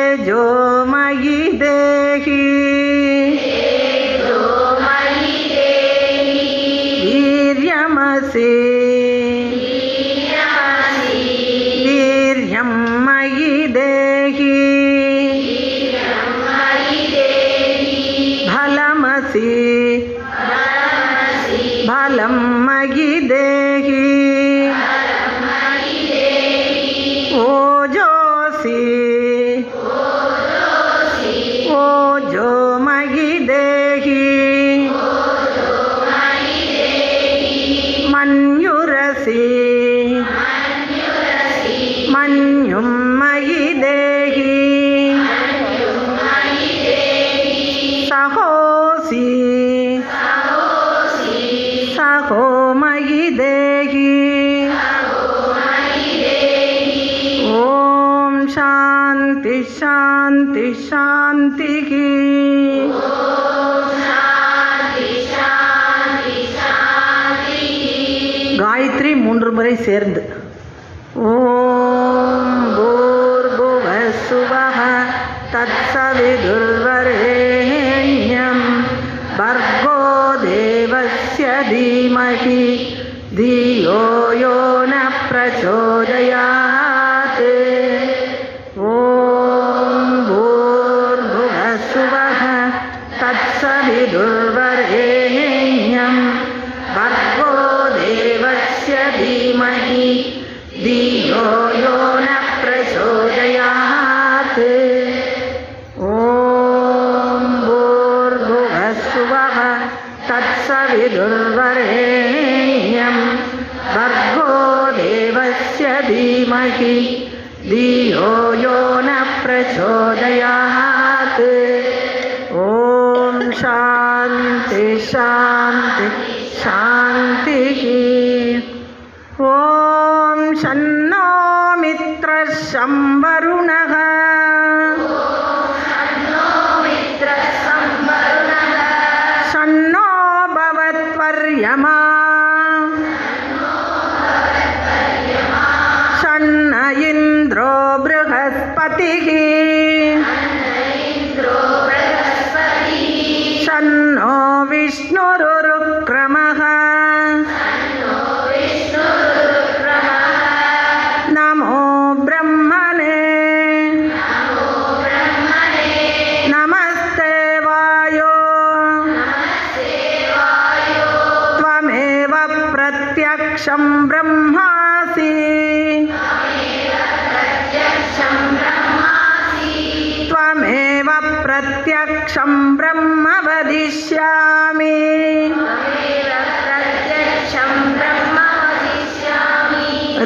तेजोमयि देहि वीर्यमसि वीर्यं मयि देहि फलमसि फलं मयि देहि ओजोसि ओजो मयि देहि मन्युरसि मन्युं मयि देहि सहोसि सहो मयि देहि ॐ शान्ति शान्ति शान्तिः गायत्री 3 முறை சேர்ந்து ஓம் பூர்புவः சுவः தத்சவிதுர்வரேண்யம் भर्गो देवस्य धीमहि धियो यो न प्रचोदयात् ॐ भूर्भुवः सुवः तत्सविदुर्वरेण्यं भर्गो देवस्य धीमहि धियो यो न प्रचोदयात् ॐ भूर्भुवः सुवः तत्सविदुर्वरेण्यं भर्गो देवस्य धीमहि धियो यो न प्रचोदयात् ॐ शान्ति शान्ति शान्तिः ॐ शन्नो मित्रः शं वरुणः शन्नो भवत्वर्यमा शन्न इन्द्रो बृहस्पतिः शन्नो विष्णुरुक्रमः नमो ब्रह्मणे नमस्ते वायो त्वमेव प्रत्यक्षं ब्रह्मासि त्वमेव प्रत्यक्षं ब्रह्म वदिष्यामि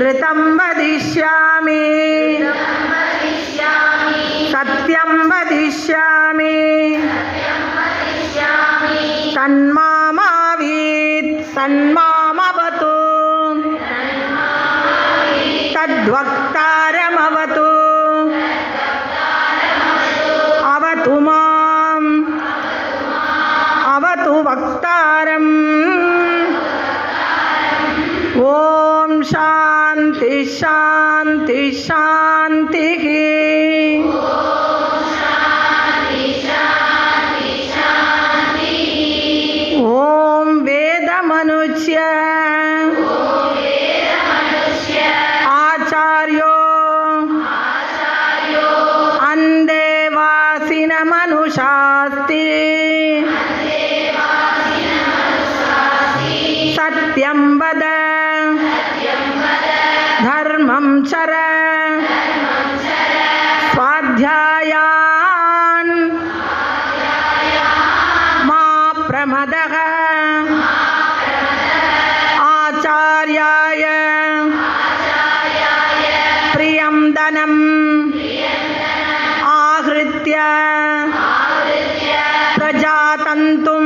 ऋतं वदिष्यामि सत्यं वदिष्यामि तन्मामावीत् तन्मामवतु तद्वक्तारमवतु अवतु माम् अवतु वक्तारम् ॐ शान्ति शान्ति शान्तिः ॐ वेदमनुज्य आचार्यो अन्देवासिनमनुषास्ति सत्यं वद धर्मं चर स्वाध्यायान् मा प्रमदः आचार्याय प्रियं धनम् आहृत्य प्रजातन्तुं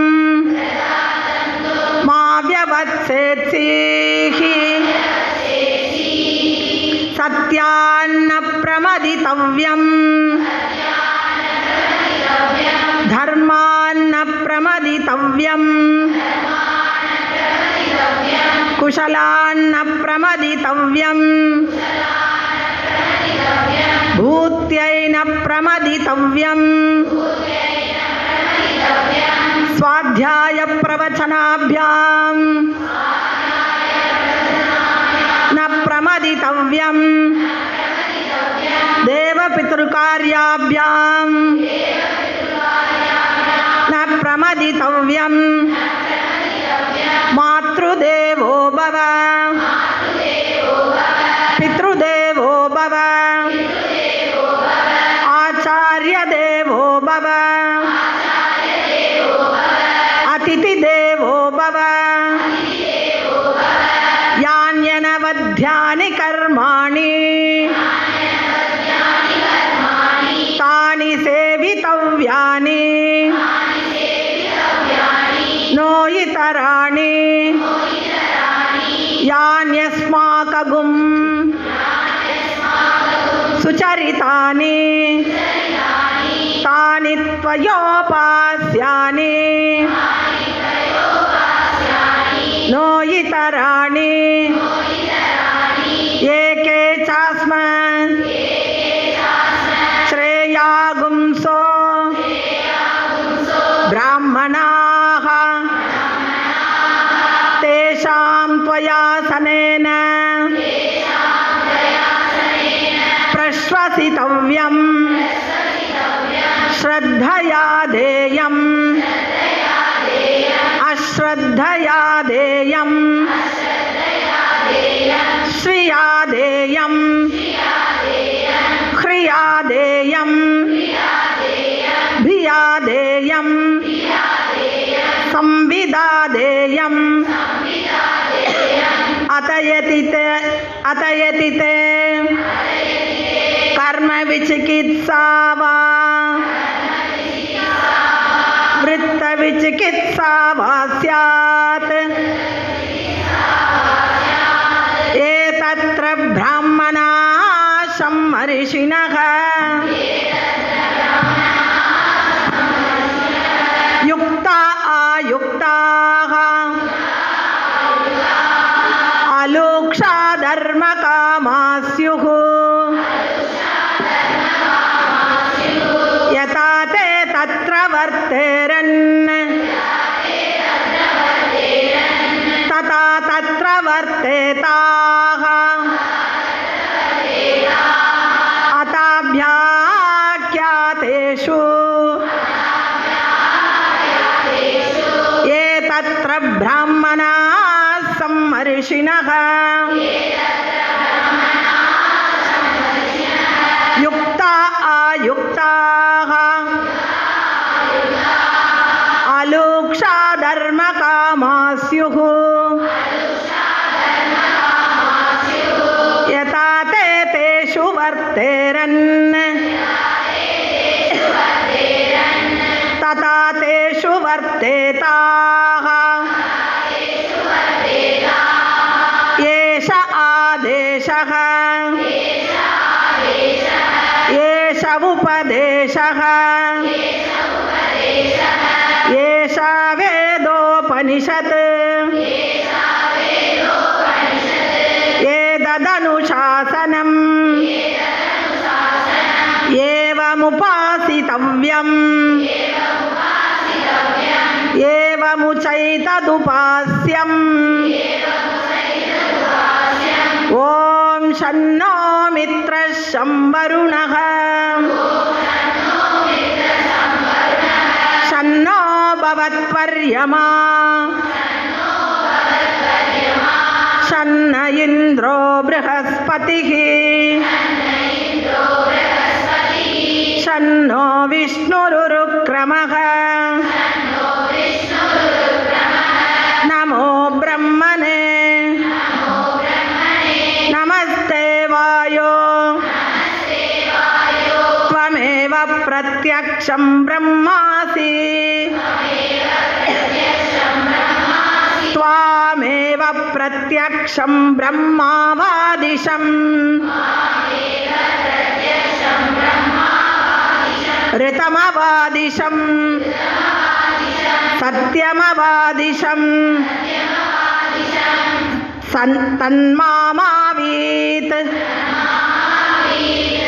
मा व्यवत्सेत्सीः सत्यान्न प्रमदितव्यम् धर्मान्न प्रमदितव्यम् కుశలాన్న ప్రమదితవ్యం భూత్యైన ప్రమదితవ్యం స్వాధ్యాయ ప్రవచనాభ్యాం న ప్రమదితవ్యం దేవపితృకార్యాభ్యాం న ప్రమదితవ్యం మాతృదేవో భవ పితృదేవో భవ ఆచార్యదేవో భవ అతిథిదేవో భవ యాన్యనవధ్యాని కర్మాణి తాని సేవితవ్యాని నో ఇతరాణి యాన్యస్మాకగుం సుచరితాని తాని త్వయోపాస్యాని నో ఇతరాణి ఏకే చాస్మన్ శ్రేయాగుంసో బ్రాహ్మణాః తేషాం త్వయాసనేన ప్రశ్వసితవ్యం శ్రద్ధయా దేయం అశ్రద్ధయా దేయం శ్రియా దేయం హ్రియా దేయం భియా దేయం సంవిదా దేయం అతయతి తే కర్మ విచికిత్సా వా వృత్త విచికిత్సా వా స్యాత్ ఏతత్ర బ్రాహ్మణాః సమ్మర్షిణః యుక్తా ఆయుక్తాః అలోక్షా ధర్మకామా స్యుః యథా తే తత్ర వర్తేరన్ తథా తత్ర వర్తేతాః అతాభ్యాఖ్యాతేషు ఏ తత్ర బ్రాహ్మణాః సమ్మర్షిణః యుక్తా ఆయుక్తాః అలోక్షా ధర్మకామా స్యుః యథా తే తేషు వర్తేరన్ తథా తేషు వర్తేతాః ఏష ఆదేశః ఏష ఉపదేశః ఏష వేదోపనిషత్ ఏదదనుశాసనం ఏవముపాసితవ్యం ఏవముచైతదుపాస్యం ఓం శన్నో మిత్రః శం వరుణః శన్నో భవత్వర్యమా శన్న ఇంద్రో బృహస్పతిః శన్నో విష్ణురురుక్రమః నమో బ్రహ్మణే నమస్తే వాయో త్వమేవ ప్రత్యక్షం బ్రహ్మాసి త్వామేవ ప్రత్యక్షం బ్రహ్మావాదిశం ऋतमवादिशं सत्यमवादिशं தன்மாமாவீத்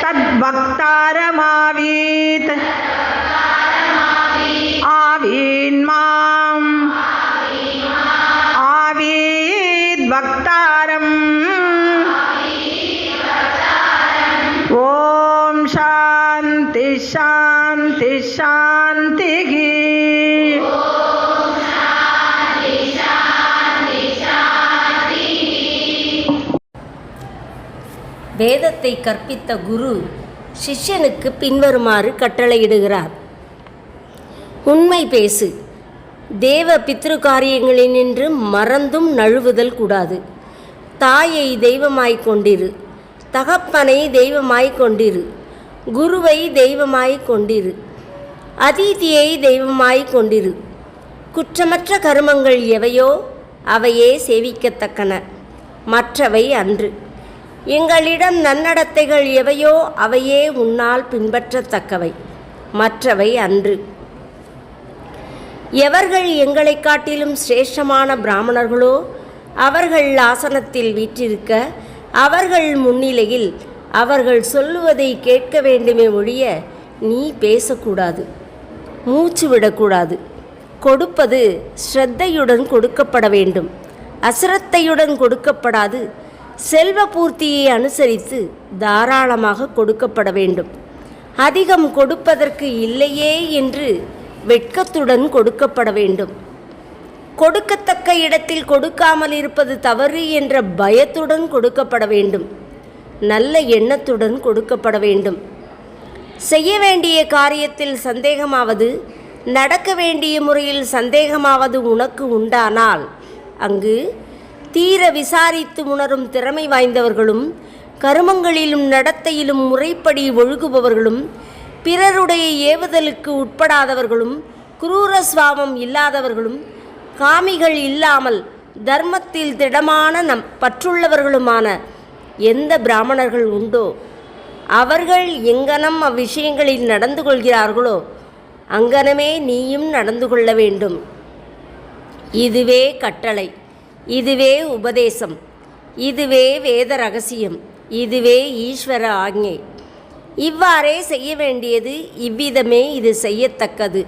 தத்வக்தாரமாவீத் ஆவீன்மாம் ஆவீத் வக்தாரம். ஓம் சாந்தி சாந்தி சாந்திகி. வேதத்தை கற்பித்த குரு சிஷ்யனுக்கு பின்வருமாறு கட்டளையிடுகிறார். உண்மை பேசு. தேவ பித்ரு காரியங்களினின்று மறந்தும் நழுவுதல் கூடாது. தாயை தெய்வமாய்க் கொண்டிரு, தகப்பனை தெய்வமாய்க் கொண்டிரு, குருவை தெய்வமாய்க் கொண்டிரு, அதிதியை தெய்வமாய்க் கொண்டிரு. குற்றமற்ற கருமங்கள் எவையோ அவையே சேவிக்கத்தக்கன, மற்றவை அன்று. எங்களிடம் நன்னடத்தைகள் எவையோ அவையே உன்னால் பின்பற்றத்தக்கவை, மற்றவை அன்று. எவர்கள் எங்களை காட்டிலும் சிரேஷ்டமான பிராமணர்களோ அவர்கள் ஆசனத்தில் வீற்றிருக்க அவர்கள் முன்னிலையில் அவர்கள் சொல்லுவதை கேட்க வேண்டுமே ஒழிய நீ பேசக்கூடாது, மூச்சு விடக்கூடாது. கொடுப்பது ஸ்ரத்தையுடன் கொடுக்கப்பட வேண்டும், அசிரத்தையுடன் கொடுக்கப்படாது. செல்வ பூர்த்தியை அனுசரித்து தாராளமாக கொடுக்கப்பட வேண்டும். அதிகம் கொடுப்பதற்கு இல்லையே என்று வெட்கத்துடன் கொடுக்கப்பட வேண்டும். கொடுக்கத்தக்க இடத்தில் கொடுக்காமல் இருப்பது தவறு என்ற பயத்துடன் கொடுக்கப்பட வேண்டும். நல்ல எண்ணத்துடன் கொடுக்கப்பட வேண்டும். செய்ய வேண்டிய காரியத்தில் சந்தேகமாவது, நடக்க வேண்டிய முறையில் சந்தேகமாவது உனக்கு உண்டானால் அங்கு தீர விசாரித்து உணரும் திறமை வாய்ந்தவர்களும் கருமங்களிலும் நடத்தையிலும் முறைப்படி ஒழுகுபவர்களும் பிறருடைய ஏவுதலுக்கு உட்படாதவர்களும் குரூர சுவாபம் இல்லாதவர்களும் காமிகள் இல்லாமல் தர்மத்தில் திடமான பற்றுள்ளவர்களுமான எந்த பிராமணர்கள் உண்டோ அவர்கள் எங்கனம் அவ்விஷயங்களில் நடந்து கொள்கிறார்களோ அங்கனமே நீயும் நடந்து கொள்ள வேண்டும். இதுவே கட்டளை, இதுவே உபதேசம், இதுவே வேத ரகசியம், இதுவே ஈஸ்வர ஆக்ஞை. இவ்வாறே செய்ய வேண்டியது, இவ்விதமே இது செய்யத்தக்கது.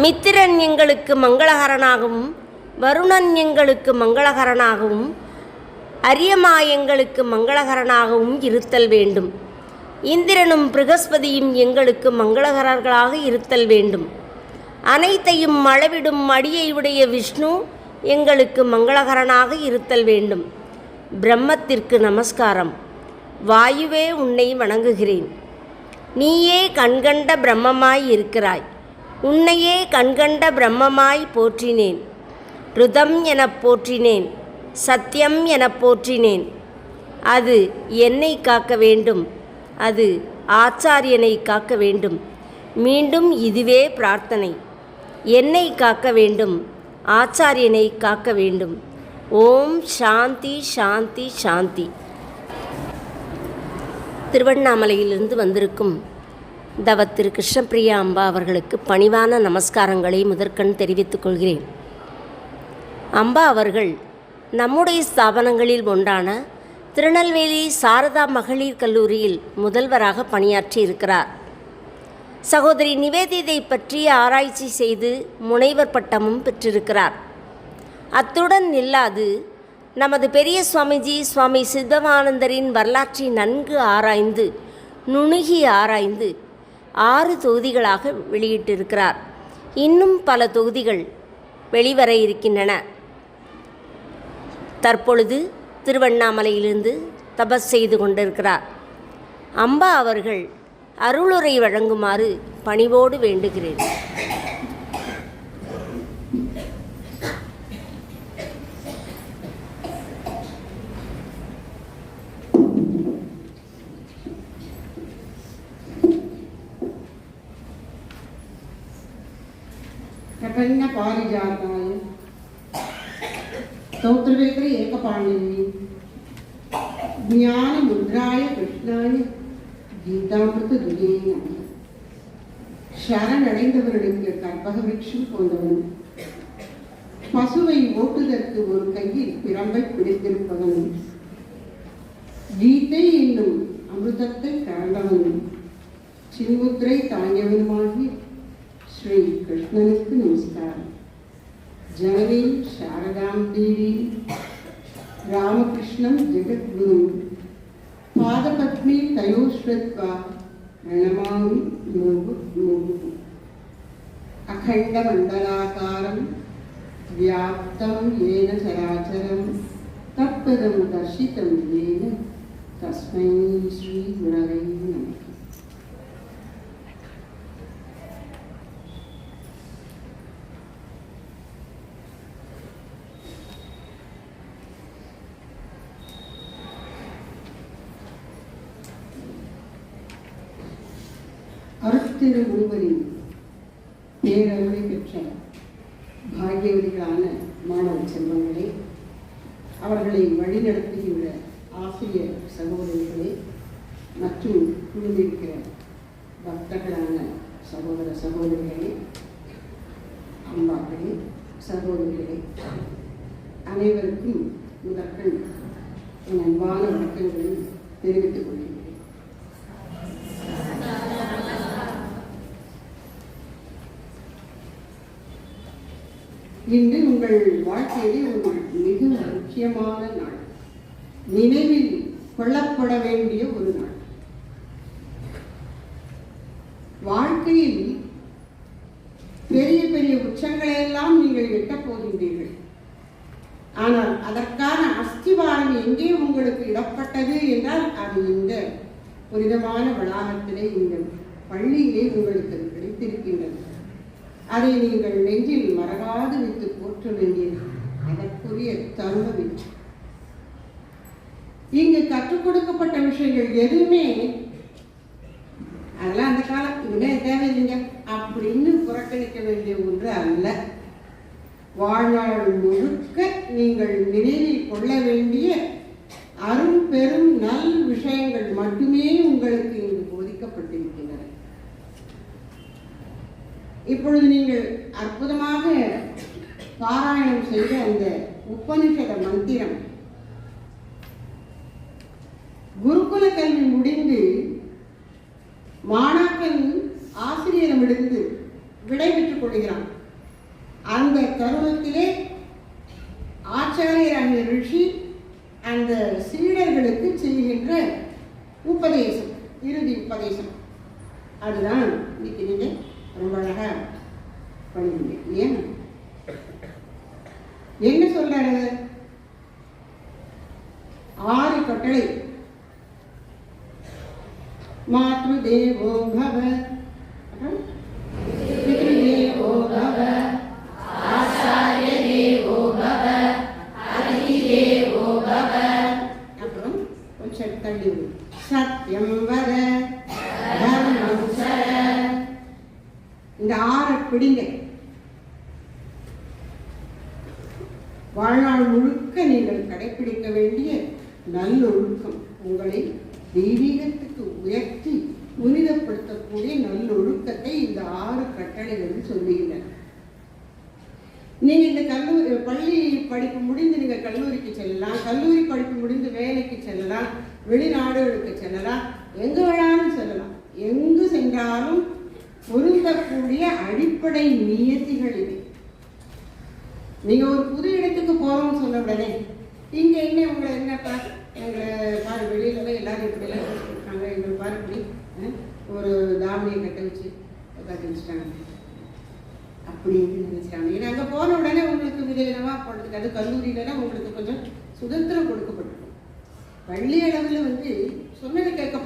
மித்திரன் எங்களுக்கு மங்களகரனாகவும் வருணன் எங்களுக்கு மங்களகரனாகவும் அரியமா எங்களுக்கு மங்களகரனாகவும் இருத்தல் வேண்டும். இந்திரனும் பிரகஸ்பதியும் எங்களுக்கு மங்களகரர்களாக இருத்தல் வேண்டும். அனைத்தையும் அளவிடும் அடியை உடைய விஷ்ணு எங்களுக்கு மங்களகரனாக இருத்தல் வேண்டும். பிரம்மத்திற்கு நமஸ்காரம். வாயுவே உன்னை வணங்குகிறேன். நீயே கண்கண்ட பிரம்மமாய் இருக்கிறாய். உன்னையே கண்கண்ட பிரம்மமாய் போற்றினேன். ருதம் எனப் போற்றினேன், சத்தியம் எனப் போற்றினேன். அது என்னை காக்க வேண்டும், அது ஆச்சாரியனை காக்க வேண்டும். மீண்டும் இதுவே பிரார்த்தனை. என்னை காக்க வேண்டும், ஆச்சாரியனை காக்க வேண்டும். ஓம் சாந்தி சாந்தி சாந்தி. திருவண்ணாமலையிலிருந்து வந்திருக்கும் தவத்திரு கிருஷ்ணபிரியா அம்பா அவர்களுக்கு பணிவான நமஸ்காரங்களை முதற்கண் தெரிவித்துக் கொள்கிறேன். அம்பா அவர்கள் நம்முடைய ஸ்தாபனங்களில் ஒன்றான திருநெல்வேலி சாரதா மகளிர் கல்லூரியில் முதல்வராக பணியாற்றி இருக்கிறார். சகோதரி நிவேதிதை பற்றி ஆராய்ச்சி செய்து முனைவர் பட்டமும் பெற்றிருக்கிறார். அத்துடன் நில்லாது நமது பெரிய சுவாமிஜி சுவாமி சித்தவானந்தரின் வரலாற்றை நன்கு ஆராய்ந்து நுணுகி ஆராய்ந்து 6 தொகுதிகளாக வெளியிட்டிருக்கிறார். இன்னும் பல தொகுதிகள் வெளிவர இருக்கின்றன. தற்பொழுது திருவண்ணாமலையிலிருந்து தபஸ் செய்து கொண்டிருக்கிறார். அம்பா அவர்கள் அருளுரை வழங்குமாறு பணிவோடு வேண்டுகிறேன். प्रपन्न पारिजाताय स्तोत्रवेत्री एकपाणिनि ज्ञान मुद्राय कृष्णाय गीतामृत दुजे நமः. சரணடைந்தவர்களுக்கு கற்பக விருட்சம் போன்றவன், பசுவை ஓட்டுதற்கு ஒரு கையில் பிரம்பை பிடித்திருப்பவனும் கீதை என்னும் அமிர்தத்தை கறந்தவனும் சின்முத்திரை தாங்கியவனுமாகி ஸ்ரீ கிருஷ்ணனுக்கு நமஸ்காரம். ஜனனி சாரதாம் தேவி ராமகிருஷ்ணம் ஜெகத்குரு பாதபத்மி தயோஸ்ருத்வா பிரணமாமி முகு அகண்டமண்டலாகாரம் வியாப்தம் ஏன சராச்சரம் தத்பதம் தர்ஷிதம் ஏன தஸ்மை ஸ்ரீ குரவே நமः. அருட்திரு குருவரின் பேரருளை பெற்ற பாக்கியவதிகளான மாணவ செல்வங்களே, அவர்களை வழிநடத்துகின்ற ஆசிரியர் சகோதரிகளே மற்றும் குழுந்திருக்கிற பக்தர்களான சகோதர சகோதரிகளே, அம்மாக்களே, சகோதரிகளே, அனைவருக்கும் முதற்கண் என் அன்பான வணக்கங்களை தெரிவித்துக் கொள்கிறேன். இன்று உங்கள் வாழ்க்கையிலே ஒரு மிக முக்கியமான நாள், நினைவில் கொள்ளப்பட வேண்டிய ஒரு நாள். வாழ்க்கையில் பெரிய பெரிய உச்சங்களை எல்லாம் நீங்கள் எட்டப் போகின்றீர்கள். ஆனால் அதற்கான அஸ்திவாரம் எங்கே உங்களுக்கு இடப்பட்டது என்றால் அது இந்த புனிதமான வளாகத்திலே, இந்த பள்ளியிலே உங்களுக்கு கிடைத்திருக்கின்றது. அதை நீங்கள் நெஞ்சில் மறவாது வைத்து போற்ற வேண்டியது அதற்குரிய தருணம். இங்கு கற்றுக் கொடுக்கப்பட்ட விஷயங்கள் எதுவுமே அதெல்லாம் அந்த காலம் இதுவே தேவையில்லைங்க அப்படின்னு புறக்கணிக்க வேண்டிய ஒன்று அல்ல. வாழ்நாள் முழுக்க நீங்கள் நினைவில் கொள்ள வேண்டிய அரும் பெரும் நல் விஷயங்கள் மட்டுமே உங்களுக்கு இங்கு போதிக்கப்பட்டிருக்கின்றன. இப்பொழுது நீங்கள் அற்புதமாக பாராயணம் செய்த அந்த உபனிஷத மந்திரம் குருகுல கல்வி முடிந்து மாணாக்கன் ஆசிரியரிடமிருந்து விடைபெற்றுக் கொள்கிறான். அந்த தருணத்திலே ஆச்சாரியராகிய ரிஷி அந்த சீடர்களுக்கு செய்கின்ற உபதேசம், இறுதி உபதேசம், அதுதான் இன்னைக்கு நீங்க ரொம்ப அழகா பண்ணுவீங்க. ஏன் என்ன சொல்றாரு? 6 கட்டளை. மாத்ரு தேவோ பவ, பித்ரு தேவோ பவ, ஆச்சார்ய தேவோ பவ, அதிதி தேவோ பவ. அப்புறம் கொஞ்சம் தள்ளி சத்யம் வத, தர்மம் சர. இந்த 6 பிடிங்க. வாழ்நாள் முழுக்க நீங்கள் கடைபிடிக்க வேண்டிய நல்லொழுக்கம், உங்களை தெய்வீகத்துக்கு உயர்த்தி புனிதப்படுத்தக்கூடிய நல்லொழுக்கத்தை இந்த 6 கட்டளைகள் சொல்லுகின்றன. நீங்க இந்த பள்ளி படிப்பு முடிந்து நீங்க கல்லூரிக்கு செல்லலாம், கல்லூரி படிப்பு முடிந்து வேலைக்கு செல்லலாம், வெளிநாடுகளுக்கு செல்லலாம், எங்கு வேணாலும் செல்லலாம். எங்கு சென்றாலும் பொருந்தக்கூடிய அடிப்படை நியதிகள் இது. நீங்க ஒரு புது இடத்துக்கு போறோம்னு சொன்ன உடனே இங்க என்ன உங்களை என்னப்பா எங்களை பாரு வெளியில எல்லாரும் இப்படி எல்லாம் இருக்காங்க, எங்களை பாரு இப்படி ஒரு தாவணியை கட்ட வச்சு கட்டி வச்சுட்டாங்க அப்படின்னு நினைச்சிட்டாங்க. ஏன்னா அங்கே போன உடனே உங்களுக்கு விதவிதமாக போடுறதுக்கு, அது கல்லூரியிலலாம் உங்களுக்கு கொஞ்சம் சுதந்திரம் கொடுக்கப்பட்டிருக்கும். பள்ளி அளவில் சொன்னதை கேட்க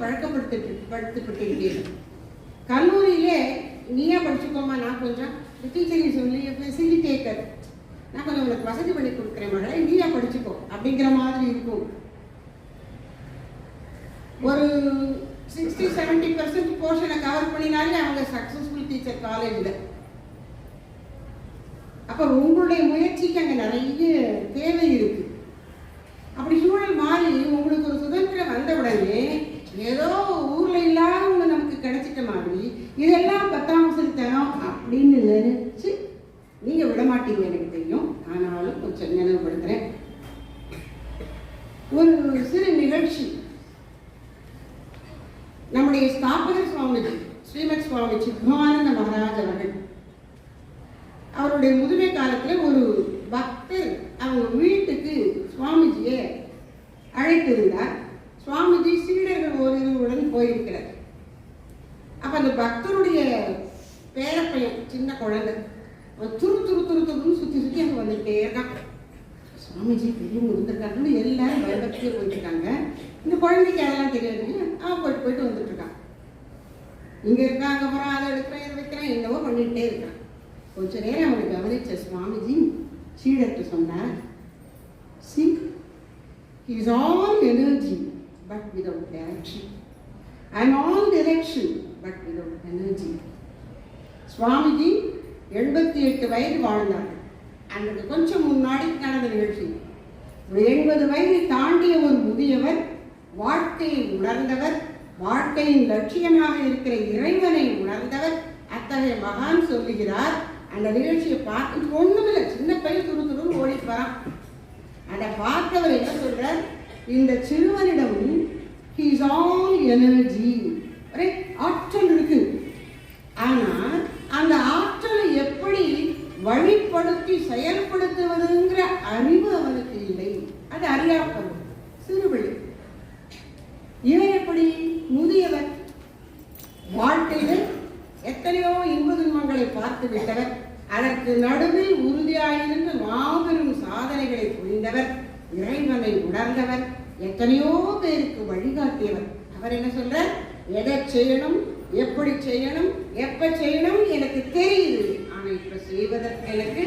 படுத்தப்பட்டிருக்கீர்கள். கல்லூரியிலே நீயே படிச்சுக்கோமா, நான் கொஞ்சம் டீச்சரையும் சொல்லி ஃபெசிலிட்டேட்டர், நான் கொஞ்சம் உனக்கு வசதி பண்ணி கொடுக்குறேன் மகளே, நீயா படிச்சுக்கோ அப்படிங்கிற மாதிரி இருக்கும். ஒரு 60-70% போர்ஷனை கவர் பண்ணினாலே அவங்க சக்ஸஸ்ஃபுல் டீச்சர் காலேஜில். அப்போ உங்களுடைய முயற்சிக்கு அங்கே நிறைய தேவை இருக்கு. அப்படி சூழல் மாறி உங்களுக்கு ஒரு சுதந்திரம் வந்த உடனே ஏதோ ஊர்ல இல்லாத ஒன்று நமக்கு கிடைச்சிட்ட மாதிரி இதெல்லாம் 10ஆம் வகுப்பு தரோம் அப்படின்னு நினைச்சு நீங்க விடமாட்டீங்க எனக்கு தெரியும். ஒரு சிறு நிகழ்ச்சி. நம்முடைய ஸ்தாபகர் சுவாமிஜி ஸ்ரீமத் சுவாமி சித்மானந்த மகாராஜ் அவர்கள் அவருடைய முதுமை காலத்தில் ஒரு பக்தர் அவங்க வீட்டுக்கு சுவாமிஜியை அழைத்திருந்தார். சுவாமிஜி சீடர்கள் ஒருவருடன் போயிருக்கிறார். அப்ப அந்த பக்தருடைய பேரப்பையன் சின்ன குழந்தை துரு துரு துரு துருன்னு சுத்தி சுத்தி அங்க வந்துட்டே இருக்கான். சுவாமிஜி பெரியவங்க இருந்திருக்காங்கன்னு எல்லாரும் பயபக்தியே போயிட்டு இருக்காங்க. இந்த குழந்தைக்கு அதெல்லாம் தெரியாது. அவன் போயிட்டு போயிட்டு வந்துட்டு இருக்கான். இங்க இருக்காங்க, அப்புறம் அதை எடுக்கிறேன் இதை வைக்கிறேன் என்னவோ பண்ணிட்டே இருக்கான். கொஞ்ச நேரம் அவனை கவனிச்ச சுவாமிஜி சீடர்கிட்ட சொன்னார், "See, he is all energy but without direction. I am all direction but without energy." Swamiji 88 வயது வாழ்ந்தார்கள். அன்றைக்கு கொஞ்சம் முன்னாடி நடந்த நிகழ்ச்சி. 80 வயதை தாண்டிய ஒரு முதியவர், வாழ்க்கையை உணர்ந்தவர், வாழ்க்கையின் லட்சியமாக இருக்கிற இறைவனை உணர்ந்தவர், அத்தகைய மகான் சொல்லுகிறார். அந்த நிகழ்ச்சியை பார்த்து ஒண்ணுமில்லை, சின்ன பையன் துரு துருன்னு ஓடிட்டு வரான். அதை பார்த்தவர் என்ன சொல்றார், இந்த சிறுவனிடம் he is all energy, ஆற்றல் இருக்கு. ஆனா அந்த ஆற்றலை எப்படி வழிப்படுத்தி செயல்படுத்துவதுங்கிற அறிவு அவனுக்கு இல்லை. அது அறியாப்பது சிறுபிள்ளை. இவன் எப்படி முதியவர், வாழ்க்கையில் எத்தனையோ இன்ப துன்பங்களை பார்த்து விட்டவர், அதற்கு நடுவில் உறுதியாயிருந்து மாபெரும் சாதனைகளை புரிந்தவர், இறைவனை உணர்ந்தவர், எத்தனையோ பேருக்கு வழிகாட்டியவர். அவர் என்ன சொல்றார், எதை செய்யணும், எப்படி செய்யணும், எப்ப செய்யணும் எனக்கு தெரியுது, ஆனா இப்ப செய்வதற்கு எனக்கு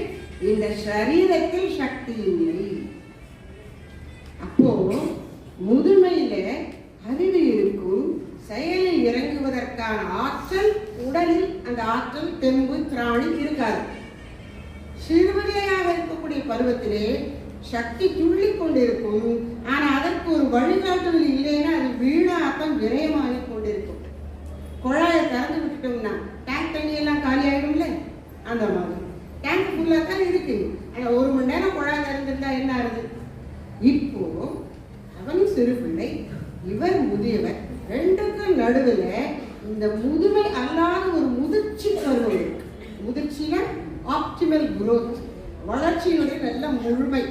இந்த சரீரத்தில் சக்தி இல்லை. அப்போ முதுமையில அறிவு இருக்கும், செயலில் இறங்குவதற்கான ஆற்றல் உடலில் அந்த ஆற்றல் தெம்பு திராணி இருக்காது. சிறுவதையாக இருக்கக்கூடிய பருவத்திலே சக்தி துள்ளி கொண்டிருக்கும், ஆனா அதற்கு ஒரு வழிகாட்டல் இல்லைன்னா அது வீணாக்கம் விரயமாகி கொண்டிருக்கும். குழாயை திறந்து விட்டுட்டோம்னா டேங்க் தண்ணி எல்லாம் காலி ஆயிடும்ல, அந்த மாதிரி டேங்க் ஃபுல்லா தான் இருக்கு. ஆனா 1 மணி நேரம் குழாய் திறந்துட்டா என்ன ஆகுது? இப்போ அவன் சிறு பிள்ளை, இவர் முதியவர், ரெண்டுக்கும் நடுவில் இந்த முதுமை அல்லாத ஒரு முதிர்ச்சி பருவம் இருக்கு. முதிர்ச்சியில ஆப்டிமல் குரோத், வளர்ச்சியினுடைய நல்ல முழுமை,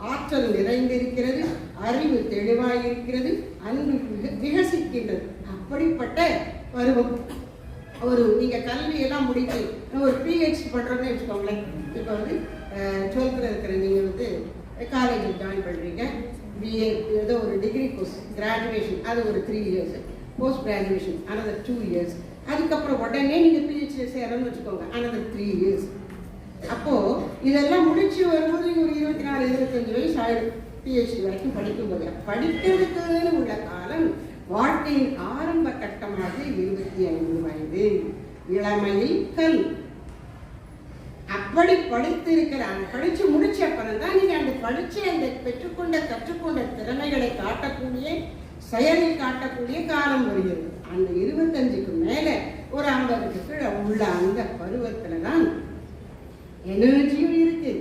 ஆற்றல் நிறைந்திருக்கிறது, அறிவு தெளிவாயிருக்கிறது, அன்பு விகசிக்கின்றது. அப்படிப்பட்ட பருவம். ஒரு நீங்க கல்வியெல்லாம் முடித்து ஒரு பிஹெச்டி பண்றோம்னு வச்சுக்கோங்களேன். இப்போ வந்து 12th இருக்கிற நீங்க வந்து காலேஜில் ஜாயின் பண்றீங்க, பிஏ ஏதோ ஒரு டிகிரி கோர்ஸ், கிராஜுவேஷன் அது ஒரு 3 years, post graduation another 2 years, அதுக்கப்புறம் உடனே நீங்க பிஹெச்டி சேரணும்னு வச்சுக்கோங்க, another 3 years. அப்போ இதெல்லாம் முடிச்சு வரும்போது ஒரு 24-25 வயசு ஆயிடும். பிஹெச்டி வரைக்கும் படிக்கும்போது படிக்கிறதுக்கு உள்ள காலம் வாழ்க்கையின் ஆரம்ப கட்டமாக 25 வயது, இளமையில் கல். அப்படி படித்திருக்கிற படிச்சு முடிச்ச அப்புறம் தான் நீங்க அந்த படிச்சு அந்த பெற்றுக்கொண்ட கற்றுக்கொண்ட திறமைகளை காட்டக்கூடிய, செயலில் காட்டக்கூடிய காலம் வருகிறது. அந்த 25க்கு மேல ஒரு 50க்கு கீழே உள்ள அந்த பருவத்துல தான் எனர்ஜியும் இருக்கு,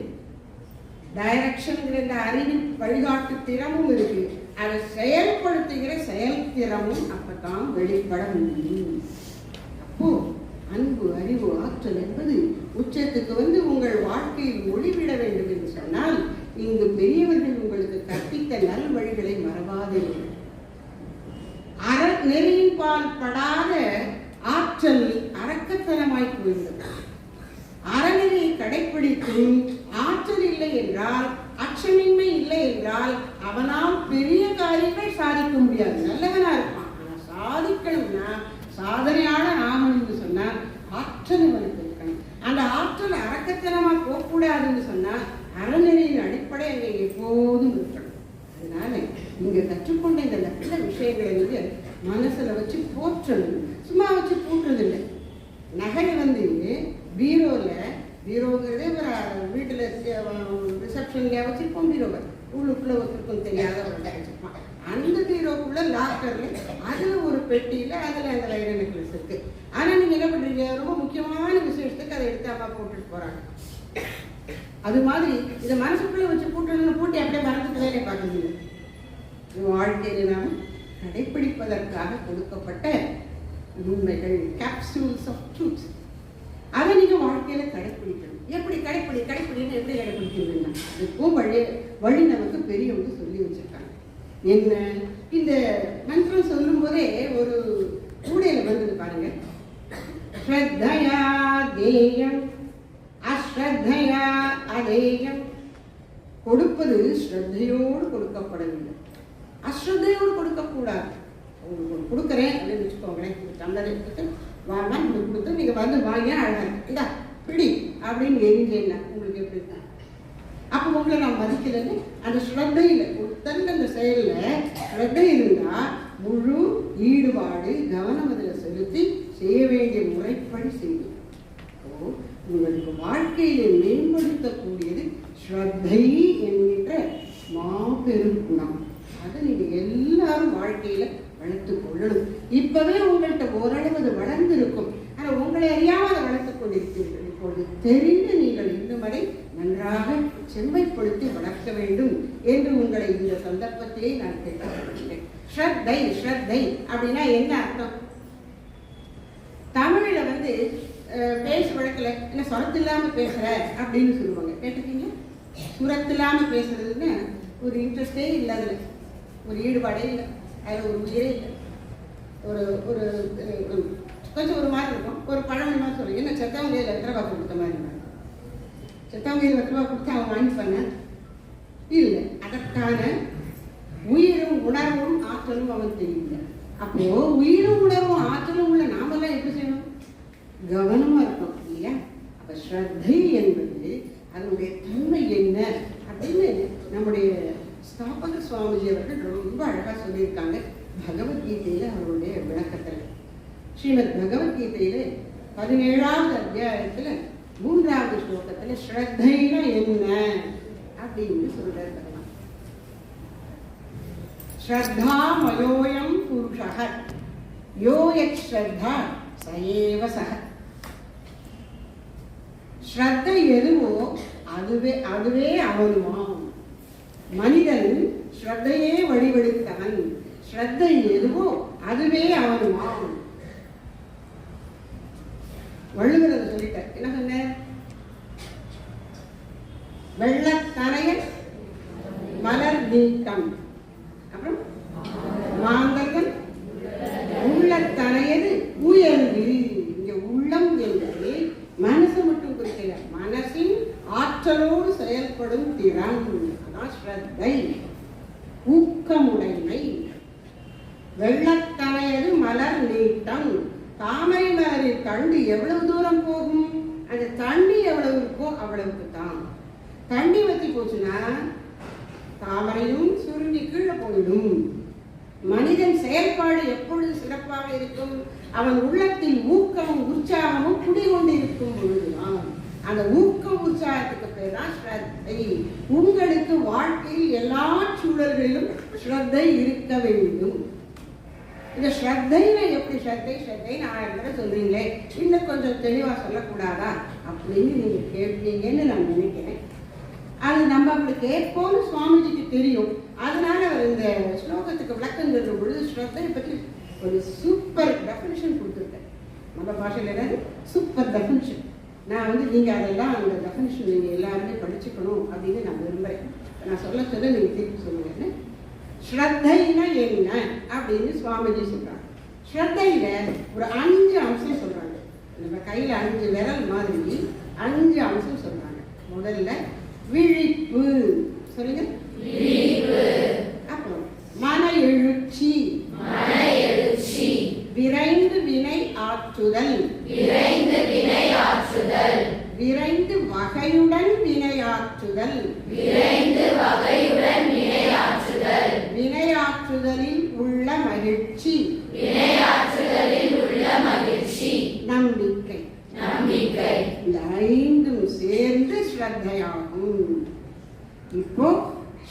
டைரக்ஷன்ங்கிற இந்த அறிவின் வழிகாட்டு திறமும் இருக்கு, அதை செயல்படுத்துகிற செயல்திறமும் அப்பதான் வெளிப்பட முடியும். அப்போ அன்பு, அறிவு, ஆற்றல் என்பது உச்சத்துக்கு வந்து உங்கள் வாழ்க்கையில் ஒளிவிட வேண்டும் என்று சொன்னால் இங்கு பெரியவர்கள் உங்களுக்கு கற்பித்த நல் வழிகளை மறவாதீர்கள். நெறியின் பால் படாத ஆற்றல் அரக்கத்தனமாய் போய்விடும். அறநெறியை கடைப்பிடிக்கும் ஆற்றல் இல்லை என்றால், அச்சமின்மை இல்லை என்றால் அவனால் பெரிய காரியங்கள் சாதிக்க முடியாது. நல்லவனா இருப்பான், ஆனா சாதிக்கணும்னா சாதனையாளர் ஆகணும்னு சொன்னா ஆற்றல் அவனுக்கு இருக்கணும். அந்த ஆற்றல் அரக்கத்தனமா போகக்கூடாதுன்னு சொன்னா அறநெறியின் அடிப்படை அங்கே எப்போதும் இருக்கணும். அதனால நீங்க கற்றுக்கொண்ட இந்த நல்ல விஷயங்களை வந்து மனசுல வச்சு போற்றணும், சும்மா வச்சு பூட்டுறது இல்லை. நகை வந்து பீரோங்கிறதே வீட்டுல ரிசப்ஷன்ல வச்சிருப்போம், பீரோவை உள்ளுக்குள்ள வச்சிருக்கோம் தெரியாத ஒரு வச்சிருப்பான். அந்த பீரோக்குள்ள லாக்கர்ல அதுல ஒரு பெட்டியில அதுல அந்த வைர நெக்லஸ் இருக்கு. ஆனா நீங்க என்ன பண்றீங்க, ரொம்ப முக்கியமான விசேஷத்துக்கு அதை எடுத்து அம்மா போட்டுட்டு போறாங்க. அது மாதிரி இதை மனசுக்குள்ள வச்சு பூட்டணும்னு பூட்டி அப்படியே மறந்துட்டு வேலையை பார்க்குறீங்க. வாழ்க்கையில் நாம் கடைப்பிடிப்பதற்காக கொடுக்கப்பட்ட உண்மைகள், கேப்சூல்ஸ் ஆஃப் ட்ரூத். அதை நீங்கள் வாழ்க்கையில் கடைப்பிடிக்கணும். எப்படி கடைப்பிடின்னு எப்படி கடைப்பிடிக்கிறதுன்னா அதுக்கும் வழி நமக்கு பெரியவங்க சொல்லி வச்சிருக்காங்க. என்ன, இந்த மந்திரம் சொல்லும் போதே ஒரு கூடையில வந்தது பாருங்க. ஸ்ரத்தயா தேயம் அஸ்ரத்தயா அதேயம். கொடுப்பது ஸ்ரத்தையோடு கொடுக்கப்பட வேண்டும், அஸ்ரத்தையோடு கொடுக்கக்கூடாது. உங்களுக்கு கொடுக்குறேன் அப்படின்னு வச்சுக்கோங்களேன், டம்ளர் எடுத்துட்டு வாங்க கொடுத்து நீங்கள் வந்து வாங்க அழகாக இதா பிடி அப்படின்னு எரிஞ்சேன்னா உங்களுக்கு எப்படி இருக்கா? அப்போ உங்களை நான் மதிக்கலன்னு அந்த ஸ்ரத்தையில் கொடுத்தல் அந்த செயலில் ஸ்ரத்தை இருந்தால் முழு ஈடுபாடு கவனம் அதில் செலுத்தி செய்ய வேண்டிய முறைப்படி செய்யும். உங்களுக்கு வாழ்க்கையில மேம்படுத்தக்கூடியது ஸ்ரத்தை என்கின்ற மாபெரும் குணம். அதை நீங்க எல்லாரும் வாழ்க்கையில வளர்த்து கொள்ளணும். இப்பவே உங்கள்கிட்ட ஓரளவு அது வளர்ந்து இருக்கும், ஆனால் உங்களை அறியாமல் அதை வளர்த்துக் கொண்டிருக்கிறீர்கள். இப்பொழுது தெரிந்து நீங்கள் இன்னும் வரை நன்றாக செம்மைப்படுத்தி வளர்க்க வேண்டும் என்று உங்களை இந்த சந்தர்ப்பத்திலே நான் கேட்கிறேன். ஸ்ரத்தை ஸ்ரத்தை அப்படின்னா என்ன அர்த்தம்? தமிழில் வந்து பேச வழக்கில் என்ன சுரத்து இல்லாமல் பேசுகிற அப்படின்னு சொல்லுவாங்க, கேட்டுக்கீங்க? சுரத்து இல்லாமல் பேசுறதுன்னு ஒரு இன்ட்ரெஸ்டே இல்லை, அதில் ஒரு ஈடுபாடே இல்லை, அதில் ஒரு உயிரே இல்லை. ஒரு ஒரு கொஞ்சம் ஒரு மாதிரி இருக்கும். ஒரு பழமொழி மாதிரி சொல்லுங்க, என்ன செத்தவங்க கையில் 2 ரூபா கொடுத்த மாதிரி இருந்தாங்க. செத்தவங்க கையில் 2 ரூபா கொடுத்து அவன் வாங்கி பண்ண இல்லை. அதற்கான உயிரும் உணர்வும் ஆற்றலும் அவன் தெரியல. அப்போ உயிரும் உணர்வும் ஆற்றலும் உள்ள நாமெல்லாம் எப்படி செய்யணும்? கவனமா இருக்கும் இல்லையா? அப்ப ஸ்ரத்தை என்பது அதனுடைய தன்மை என்ன அப்படின்னு நம்முடைய ஸ்தாபக சுவாமிஜி அவர்கள் ரொம்ப அழகா சொல்லியிருக்காங்க பகவத்கீதையில அவருடைய விளக்கத்தில். ஸ்ரீமத் பகவத்கீதையில 17வது அத்தியாயத்துல 3வது ஸ்லோகத்துல ஸ்ரத்தைனா என்ன அப்படின்னு சொல்றாரு. ஸ்ரத்தா மயோயம் புருஷः யோ யத் ஸ்ரத்தா சயேவ சஹ. ஸ்ரத்தை எதுவோ அதுவே அவனுமாம். மனிதன் ஸ்ரத்தையே வடிவெடுத்தவன். ஸ்ரத்தை எதுவோ அதுவே அவனுமாம். வள்ளுவர் சொல்லிட்ட என்ன சொன்ன? வெள்ளத்தனைய மலர் நீட்டம், அப்புறம் மாந்தர்கள் உள்ளத்தனையது உயர்வு. இங்க உள்ளம் என்பது மனசு மட்டும் குறிக்கல, மனசின் ஆற்றலோடு செயல்படும் திறன். அதான் ஸ்ரத்தை. ஊக்கமுடைமை. வெள்ளத்தனையது மலர் நீட்டம். தாமரை மலரில் தண்டு எவ்வளவு தூரம் போகும்? அந்த தண்ணி எவ்வளவு இருக்கோ அவ்வளவுக்கு தான். தண்ணி வத்தி போச்சுன்னா தாமரையும் சுருங்கி கீழே போயிடும். மனிதன் செயல்பாடு எப்பொழுது சிறப்பாக இருக்கும்? அவன் உள்ளத்தில் ஊக்கமும் உற்சாகமும் குடிகொண்டிருக்கும் பொழுதுதான். அந்த ஊக்கம் உற்சாகத்துக்கு பேர் தான் ஸ்ரத்தை. உங்களுக்கு வாழ்க்கையில் எல்லா சூழல்களிலும் ஸ்ரத்தை இருக்க வேண்டும். இந்த ஸ்ரத்தைனா எப்படி? ஸ்ரத்தை 1000 தடவை சொல்றீங்களே, இன்னும் கொஞ்சம் தெளிவா சொல்லக்கூடாதா அப்படின்னு நீங்க கேட்பீங்கன்னு நான் நினைக்கிறேன். அது நம்ம அப்படி கேட்போம்னு சுவாமிஜிக்கு தெரியும். அதனால அவர் இந்த ஸ்லோகத்துக்கு விளக்கம் சொல்லும் பொழுது ஸ்ரத்தை பற்றி ஒரு சூப்பர் டெஃபினிஷன் கொடுத்துருக்கேன். நம்ம பாஷையில் என்னது சூப்பர் டெஃபினிஷன். நான் வந்து நீங்கள் அதெல்லாம் அந்த டெஃபினிஷன் நீங்கள் எல்லாருமே படிச்சுக்கணும் அப்படின்னு நான் விரும்புகிறேன். நான் சொல்ல நீங்கள் திருப்பி சொல்லுவேன்னு. ஸ்ரத்தைனா என்ன அப்படின்னு சுவாமிஜி சொல்கிறாங்க. ஸ்ரத்தையில ஒரு 5 அம்சம் சொல்கிறாங்க. நம்ம கையில் 5 விரல் மாதிரி 5 அம்சம் சொல்கிறாங்க. முதல்ல விழிப்பு. சொல்லுங்க. அப்புறம் மன எழுச்சி. விரைந்து வினை ஆற்றுதல். விரைந்து வகையுடன் வினையாற்றுதல். வினையாற்றுதலில் உள்ள மகிழ்ச்சி. நம்பிக்கை. இந்த 5ம் சேர்ந்து ஸ்ரத்தையாகும். இப்போ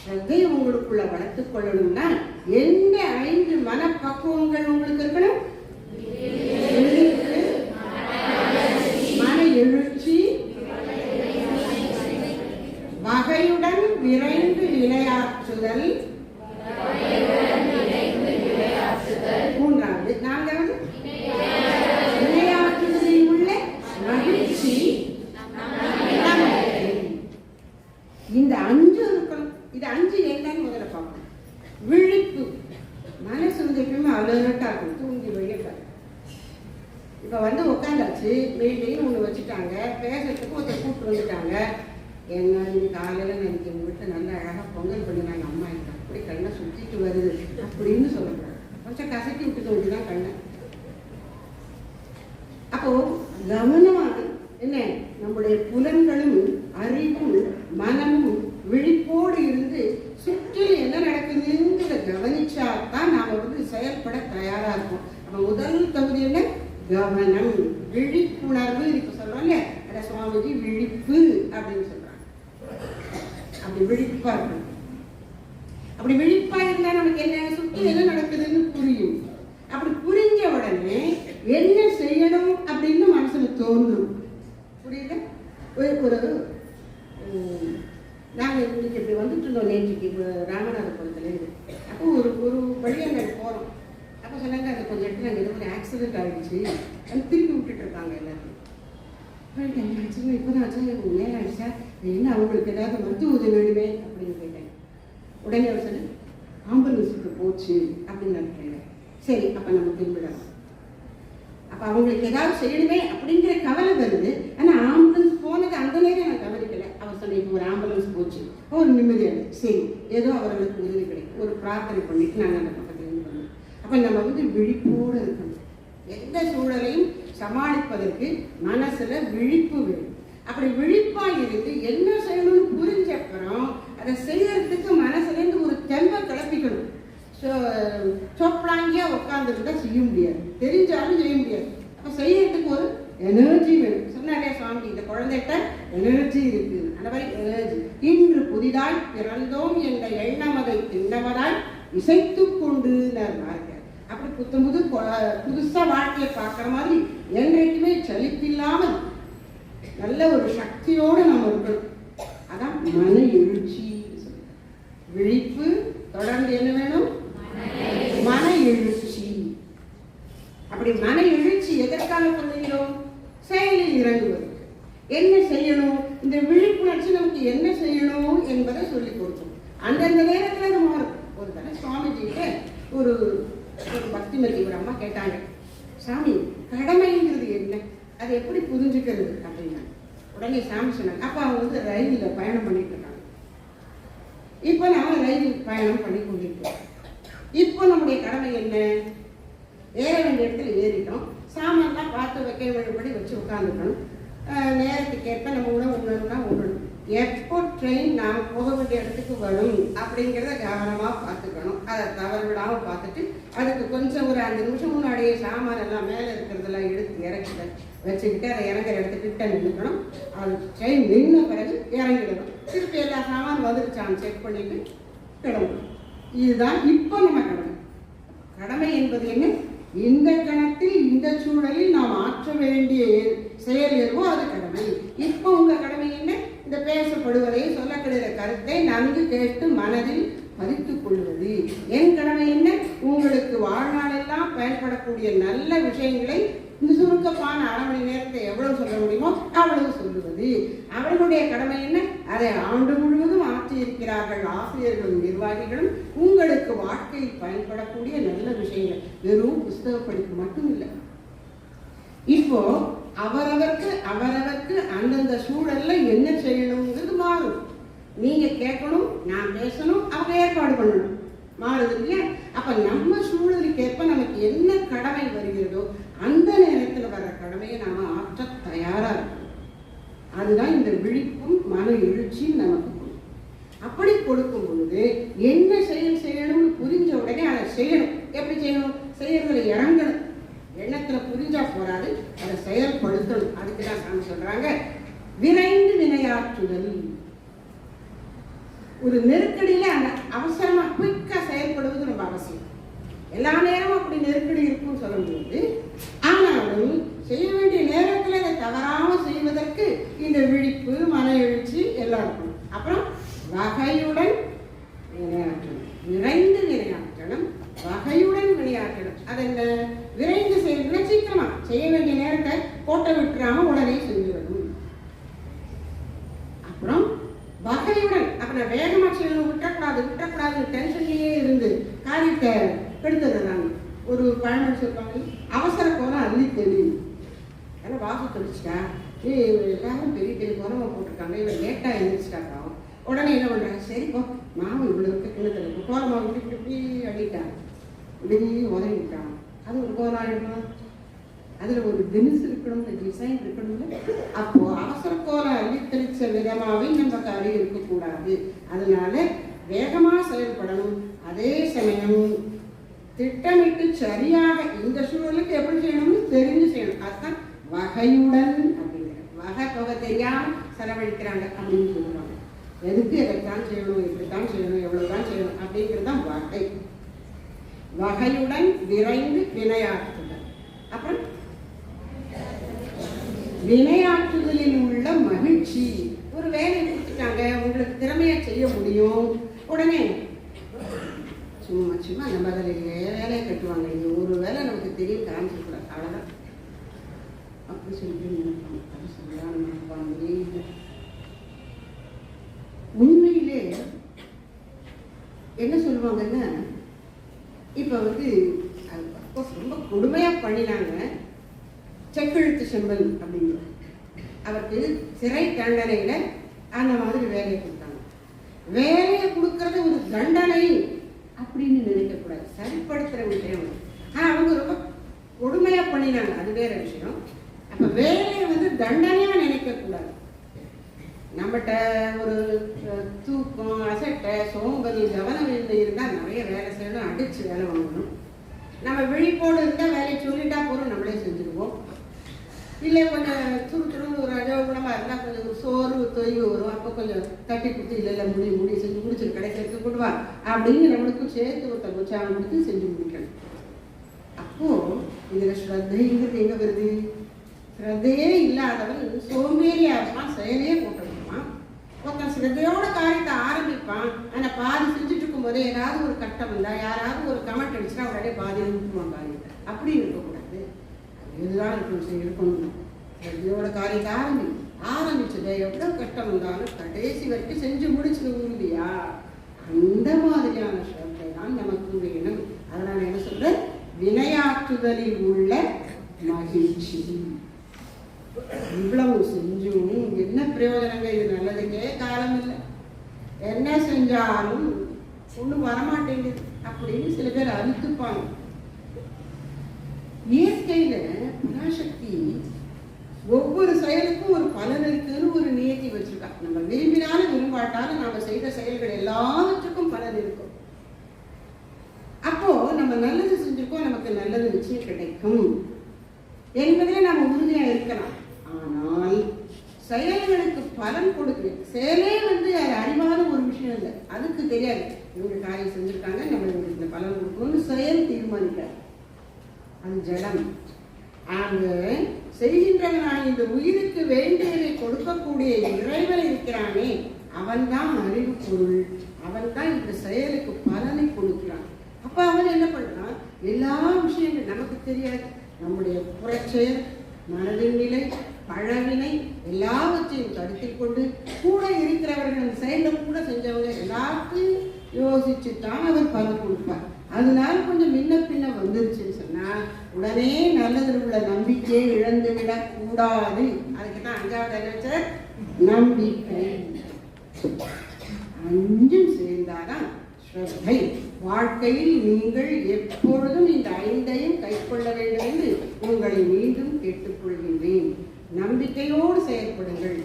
ஸ்ரத்தை உங்களுக்குள்ள வளர்த்துக் கொள்ளணும்னா எந்த 5 மனப்பக்குவங்கள் உங்களுக்கு இருக்கணும்? மன எழுச்சி, வகையுடன் விரைந்து வினையாற்றுதல், அலர்ட்டாக இருக்கும், தூங்கி விழிப்பாரு. இப்போ வந்து உட்காந்தாச்சு, மீட்டிங் ஒன்று வச்சுட்டாங்க, பேசுறதுக்கு ஒருத்தர் கூப்பிட்டு வந்துட்டாங்க. என்ன காலையில் நினைக்க உங்கள் வீட்டில் நல்லா அழகாக பொங்கல் பண்ணினாங்க அம்மா, எனக்கு அப்படி கண்ணை சுற்றிட்டு வருது அப்படின்னு சொல்லக்கூடாது. கொஞ்சம் கசக்கி விட்டுக்க வேண்டியதான் கண்ணை. அப்போ கவனமாக என்ன, நம்முடைய புலன்களும் அறிவும் மனமும் விழிப்போடு இருந்து சுற்றில் என்ன நடக்குதுங்கிறத கவனிச்சா தான் நாம வந்து செயல்பட தயாரா இருக்கும். அப்ப முதல் தகுதி என்ன, கவனம், விழிப்புணர்வு. இப்ப சொல்றோம் இல்லையா, அட சுவாமிஜி விழிப்பு அப்படின்னு சொல்றாங்க. அப்படி விழிப்பா இருக்கணும். அப்படி விழிப்பா இருந்தா நமக்கு என்ன, சுற்றி என்ன நடக்குதுன்னு புரியும். அப்படி புரிஞ்ச உடனே என்ன செய்யணும் அப்படின்னு மனசுல தோன்றும். புரியுது? ஒரு நாங்கள் இன்னைக்கு இப்படி வந்துட்டு இருந்தோம் நேற்றுக்கு ராமநாதபுரத்துலேருந்து. அப்போ ஒரு வழியாக நாங்கள் போகிறோம். அப்போ சொன்னாங்க, அது கொஞ்சம் இடத்துல நாங்கள் ஏதோ ஒரு ஆக்சிடென்ட் ஆகிடுச்சு, அது திருப்பி விட்டுட்டு இருக்காங்க எல்லாத்தையும். ஆச்சுங்க, இப்போ தான் ஆச்சா, எனக்கு மேலே ஆயிடுச்சா, என்ன அவங்களுக்கு ஏதாவது மருத்துவ உதவி வேணுமே அப்படின்னு கேட்டேன். உடனே அவர் சொன்ன ஆம்புலன்ஸுக்கு போச்சு அப்படின்னு நான் கேட்டேன். சரி, அப்போ நம்ம திரும்பிடலாம். அப்போ அவங்களுக்கு ஏதாவது செய்யணுமே அப்படிங்கிற கவலை வருது. ஆனால் ஆம்புலன்ஸ் போனது அந்த நேரம் நான் கவனிக்கலை. அவர் சொன்ன இப்போ ஒரு ஆம்புலன்ஸ் போச்சு, ஒரு நிம்மதியாது, சரி ஏதோ அவர்களுக்கு உதவி கிடைக்கும், ஒரு பிரார்த்தனை பண்ணிட்டு நாங்கள் அந்த பக்கத்தில் இருந்து பண்ணோம். அப்போ நம்ம வந்து விழிப்போடு இருக்கணும். எந்த சூழலையும் சமாளிப்பதற்கு மனசுல விழிப்பு வேணும். அப்படி விழிப்பா இருந்து என்ன செய்யணும்னு புரிஞ்ச அப்புறம் அதை செய்யறதுக்கு மனசுல இருந்து ஒரு தெம்பை கிளப்பிக்கணும். சோப்ளாங்கியா உட்காந்துருந்தா செய்ய முடியாது, தெரிஞ்சாலும் செய்ய முடியாது. அப்ப செய்யறதுக்கு ஒரு எனர்ஜி வேணும். சொன்னாரே சுவாமி, இந்த குழந்தைகிட்ட எனர்ஜி இருக்கு, அந்த மாதிரி எனர்ஜி. இன்று புதிதாய் பிறந்தோம் என்ற எண்ணமதை தின்னவராய் இசைத்து கொண்டு வாழ்க்கை. அப்படி புதுசா வாழ்க்கையை பார்க்குற மாதிரி என்றைக்குமே சலிப்பில்லாமல் நல்ல ஒரு சக்தியோடு நம்ம இருக்கணும். அதான் மன எழுச்சி. விழிப்பு தொடர்ந்து என்ன வேணும், மன எழுச்சி. அப்படி மன எழுச்சி எதற்காக பண்ணுகிறோம், செயலில் இறங்குவது. என்ன செய்யணும், இந்த விழிப்புணர்ச்சி நமக்கு என்ன செய்யணும் என்பதை சொல்லிக் கொடுத்தோம். அந்தந்த நேரத்தில் அது மாறும். ஒரு தடவை சுவாமிஜிக்கிட்ட ஒரு பக்திமதி ஒரு அம்மா கேட்டாங்க, சாமி கடமைங்கிறது என்ன, அதை எப்படி புரிஞ்சுக்கிறது அப்படின்னா. உடனே சாமி சொன்னாங்க, அப்போ அவங்க வந்து ரயிலில் பயணம் பண்ணிட்டு இருக்காங்க. இப்போ நாம ரயில் பயணம் பண்ணி கொண்டிருக்கோம். இப்போ நம்முடைய கடமை என்ன, ஏற வேண்டிய இடத்துல ஏறிட்டோம், சாமான்லாம் பார்த்து வைக்க வழிபடி வச்சு உட்காந்துக்கணும். நேரத்துக்கு ஏற்ப நம்ம உணவுனா உணணும். எப்போ ட்ரெயின் நாம் போக வேண்டிய இடத்துக்கு வரும் அப்படிங்கிறத கவனமாக பார்த்துக்கணும். அதை தவறு விடாமல் பார்த்துட்டு அதுக்கு கொஞ்சம் ஒரு 5 நிமிஷம் முன்னாடியே சாமான் எல்லாம் மேலே இருக்கிறதெல்லாம் எடுத்து இறக்கி வச்சுக்கிட்டு அதை இறங்குற இடத்துக்கிட்ட நின்றுக்கணும். அது ட்ரெயின் நின்ன பிறகு இறங்கிடணும். திருப்பி எல்லா சாமான் வந்துருச்சான்னு செக் பண்ணிட்டு கிளம்பணும். இதுதான் இப்போ நம்ம கடமை. கடமை என்பது என்ன, இந்த கணத்தில் இந்த சூழலில் நாம் ஆற்ற வேண்டிய செயல் எதுவோ அது கடமை. இப்போ உங்க கடமை என்ன, இந்த பேசப்படுவதை சொல்லப்படுகிற கருத்தை நன்கு கேட்டு மனதில் பதித்துக் கொள்வது. என் கடமை என்ன, உங்களுக்கு வாழ்நாளெல்லாம் பயன்படக்கூடிய நல்ல விஷயங்களை இந்த சுருக்கமான 1/2 மணி நேரத்தை எவ்வளவு சொல்ல முடியுமோ அவ்வளவு சொல்லுவது. அவர்களுடைய கடமை என்ன, அதை ஆண்டு முழுவதும் ஆற்றி இருக்கிறார்கள் ஆசிரியர்களும் நிர்வாகிகளும். உங்களுக்கு வாழ்க்கையில் பயன்படக்கூடிய நல்ல விஷயங்கள், வெறும் புஸ்தக படிப்பு மட்டும் இல்லை. இப்போ அவரவருக்கு அந்தந்த சூழல்ல என்ன செய்யணுங்கிறது மாறும். நீங்க கேட்கணும், நான் பேசணும், அவங்க ஏற்பாடு பண்ணணும், மாறுது இல்லையா? அப்ப நம்ம சூழலுக்கு ஏற்ப நமக்கு என்ன கடமை வருகிறதோ அந்த நேரத்தில் வர்ற கடமையை நாம ஆற்ற தயாரா இருக்கணும். அதுதான் இந்த விழிப்பும் மன எழுச்சியும் நமக்கு கொடுக்கும். அப்படி கொடுக்கும் பொழுது என்ன செயல் செய்யணும்னு புரிஞ்ச உடனே அதை செய்யணும். எப்படி செய்யணும், செய்யறதுல இறங்கணும். எண்ணத்துல புரிஞ்சா போறாது, அதை செயல்படுத்தணும். அதுக்குதான் சாமி சொல்றாங்க, விரைந்து வினையாற்றுதல். ஒரு நெருக்கடியில அந்த அவசரமா குயிக்கா செயல்படுவது ரொம்ப அவசியம். எல்லா நேரமும் அப்படி நெருக்கடி இருக்கும்னு சொல்ல முடியாது. ஆனாலும் செய்ய வேண்டிய நேரத்தில் அதை தவறாம செய்வதற்கு இந்த விழிப்பு மன எழுச்சி எல்லாம் இருக்கணும். அப்புறம் வகையுடன் வினையாற்றணும், விரைந்து வினையாற்றணும், வகையுடன் வினையாற்றணும். அதை இந்த விரைந்து செய்யணும்னா சீக்கிரமா செய்ய வேண்டிய நேரத்தை போட்ட விட்டுறாம உடனே செஞ்சுடணும். அப்புறம் வகையுடன், அப்புறம் வேகமா செய்யணும், விட்டக்கூடாது டென்ஷன்லயே இருந்து காரியத்தை கெடுத்துடுறாங்க. ஒரு பழமொழி சொல்லுவாங்க, அவசர கோலம் அள்ளி தெரியும். அதெல்லாம் வாசு தெளிச்சிட்டா, எல்லாரும் பெரிய பெரிய கோலமாக போட்டிருக்காங்க, இவன் லேட்டாக எழுந்திரிச்சிட்டாக்கா. உடனே என்ன பண்ணுறாங்க, சரிப்போ மாவு இவ்வளோ இருக்க கிணத்துல கோலமாக இப்படி இப்படி அடிட்டான், இப்படி உதவிட்டான். அது ஒரு கோலம் ஆகிடணும், அதில் ஒரு தினசு இருக்கணும், டிசைன் இருக்கணும்ல. அப்போ அவசர கோலம் அள்ளி தெளிச்ச விதமாகவே நம்ம காரியம் இருக்கக்கூடாது. அதனால வேகமாக செயல்படணும். அதே சமயம் திட்டமிட்டு சரியாக இந்த சூழலுக்கு எப்படி செய்யணும்னு தெரிஞ்சு செய்யணும். அதுதான் வகையுடன் அப்படிங்கிற. வகை தொகை தெரியாமல் செலவழிக்கிறாங்க அப்படின்னு சொல்லுவாங்க. எதுக்கு எதைத்தான் செய்யணும், இப்படித்தான் செய்யணும், எவ்வளவுதான் செய்யணும் அப்படிங்கிறது தான் வகை. வகையுடன் விரைந்து வினையாற்றுதல். அப்புறம் வினையாற்றுதலில் உள்ள மகிழ்ச்சி. ஒரு வேலையை கொடுத்துட்டாங்க, உங்களுக்கு திறமையா செய்ய முடியும். உடனே சும்மா சும்மா நம்ம அதில் வேலையை கட்டுவாங்க, இது ஒரு வேலை நமக்கு தெரியும் காமிச்சிருக்கூடாது, அவ்வளோதான் அப்படி சொல்லிட்டு நினைப்பாங்க. அது சொல்லலாம் நினைப்பாங்க. உண்மையிலே என்ன சொல்லுவாங்கன்னா, இப்போ வந்து ரொம்ப கொடுமையாக பண்ணினாங்க. செக்கெழுத்து செம்பல் அப்படிங்கிறது அவருக்கு சிறை தண்டனையில அந்த மாதிரி வேலையை கொடுத்தாங்க. வேலையை கொடுக்கறது ஒரு தண்டனை அப்படின்னு நினைக்கக்கூடாது, சரிப்படுத்துற விஷயம். ஆனால் அவங்க ரொம்ப கொடுமையா பண்ணினாங்க, அது வேற விஷயம். அப்ப வேலையை வந்து தண்டனையா நினைக்கக்கூடாது. நம்மகிட்ட ஒரு தூக்கம், அசட்டை, சோம்பல், கவனமின்மை இருந்தால் நிறைய வேலை செய்யணும், அடிச்சு வேலை வாங்கணும். நம்ம விழிப்போடு இருந்தால் வேலையை சொல்லிட்டா போகிறோம், நம்மளே செஞ்சுருவோம். இல்லை கொஞ்சம் துருத்துருன்னு ஒரு அஜோகுணமாக இருந்தால் கொஞ்சம் ஒரு சோர்வு தொய்வு வரும். அப்போ கொஞ்சம் தட்டி கொடுத்து இல்லை முடி செஞ்சு முடிச்சிரு, கடைசி எடுத்து கொடுவா அப்படின்னு நம்மளுக்கும் சேர்த்து ஒருத்தர் உற்சாகம் கொடுத்து செஞ்சு முடிக்கணும். அப்போது இதில் ஸ்ரத்தைங்கிறது எங்கே வருது? ஸ்ரத்தையே இல்லாதவன் சோம்பேறியா இருப்பான், செயலே போட்டுருப்பான். ஒருத்தன் ஸ்ரத்தையோட காரியத்தை ஆரம்பிப்பான், ஆனால் பாதி செஞ்சுட்டு இருக்கும் போதே ஏதாவது ஒரு கட்டம் இருந்தால், யாராவது ஒரு கமெண்ட் அடிச்சுன்னா உடனே பாதி விட்டுருவான் காரியத்தை. அப்படி இருக்கக்கூடாது, இதுதான் இருக்கணும். ஸ்ரத்தையோட காரியத்தை ஆரம்பிச்சதை எவ்வளோ கஷ்டம் இருந்தாலும் கடைசி வரைக்கும் செஞ்சு முடிச்சுக்க உறுதியா, அந்த மாதிரியான ஸ்ரத்தை தான் நமக்கு வேணும். அதனால என்ன சொல்ற, வினையாற்றுதலில் உள்ள மகிழ்ச்சி. இவ்வளவு செஞ்சும் என்ன பிரயோஜனங்க, இது நல்லதுக்கே காலம் இல்லை, என்ன செஞ்சாலும் ஒன்றும் வரமாட்டேங்குது அப்படின்னு சில பேர் அழுத்துப்பாங்க. இயற்கையில பராசக்தி ஒவ்வொரு செயலுக்கும் ஒரு பலன் இருக்குன்னு ஒரு நியதி வச்சிருக்கா. நம்ம விரும்பினாலும் விரும்பாட்டாலும் நம்ம செய்த செயல்கள் எல்லாவற்றுக்கும் பலன் இருக்கும். அப்போ நம்ம நல்லது செஞ்சிருக்கோம், நமக்கு நல்லது நிச்சயம் கிடைக்கும் என்பதில் நம்ம உறுதியா இருக்கலாம். ஆனால் செயல்களுக்கு பலன் கொடுக்குது. செயலே வந்து அது அறிவான ஒரு விஷயம் இல்லை, அதுக்கு தெரியாது இவங்க காரியம் செஞ்சிருக்காங்க, நம்மளுக்கு இந்த பலன் கொடுக்கணும்னு செயல் தீர்மானிக்காது. அது ஜடம். அங்க செய்கின்றவனாய் இந்த உயிருக்கு வேண்டியதை கொடுக்கக்கூடிய இறைவன் இருக்கிறானே, அவன் தான் அறிவு பொருள், அவன் தான் இந்த செயலுக்கு பலனை கொடுக்கிறான். அப்ப அவன் என்ன பண்றான், எல்லா விஷயங்களும் நமக்கு தெரியாது, நம்முடைய புறச்செயல், மனதின் நிலை, பழவினை எல்லாவற்றையும் கருத்தில் கொண்டு கூட இருக்கிறவர்கள் செயல கூட செஞ்சவங்க எல்லாத்தையும் யோசிச்சுத்தான் அவர் பலன் கொடுப்பார். அதனால கொஞ்சம் முன்ன பின்ன வந்துருச்சுன்னு சொன்னா உடனே நல்லதில் உள்ள நம்பிக்கையை இழந்து விடக் கூடாது. அதுக்குதான் 5வது என்ன, நம்பிக்கை. 5 சேர்ந்தாதான் ஸ்ரத்தை. வாழ்க்கையில் நீங்கள் எப்பொழுதும் இந்த 5ஐயும் கைக்கொள்ள வேண்டும் என்று உங்களை மீண்டும் கேட்டுக்கொள்கின்றேன். நம்பிக்கையோடு செயல்படுங்கள்,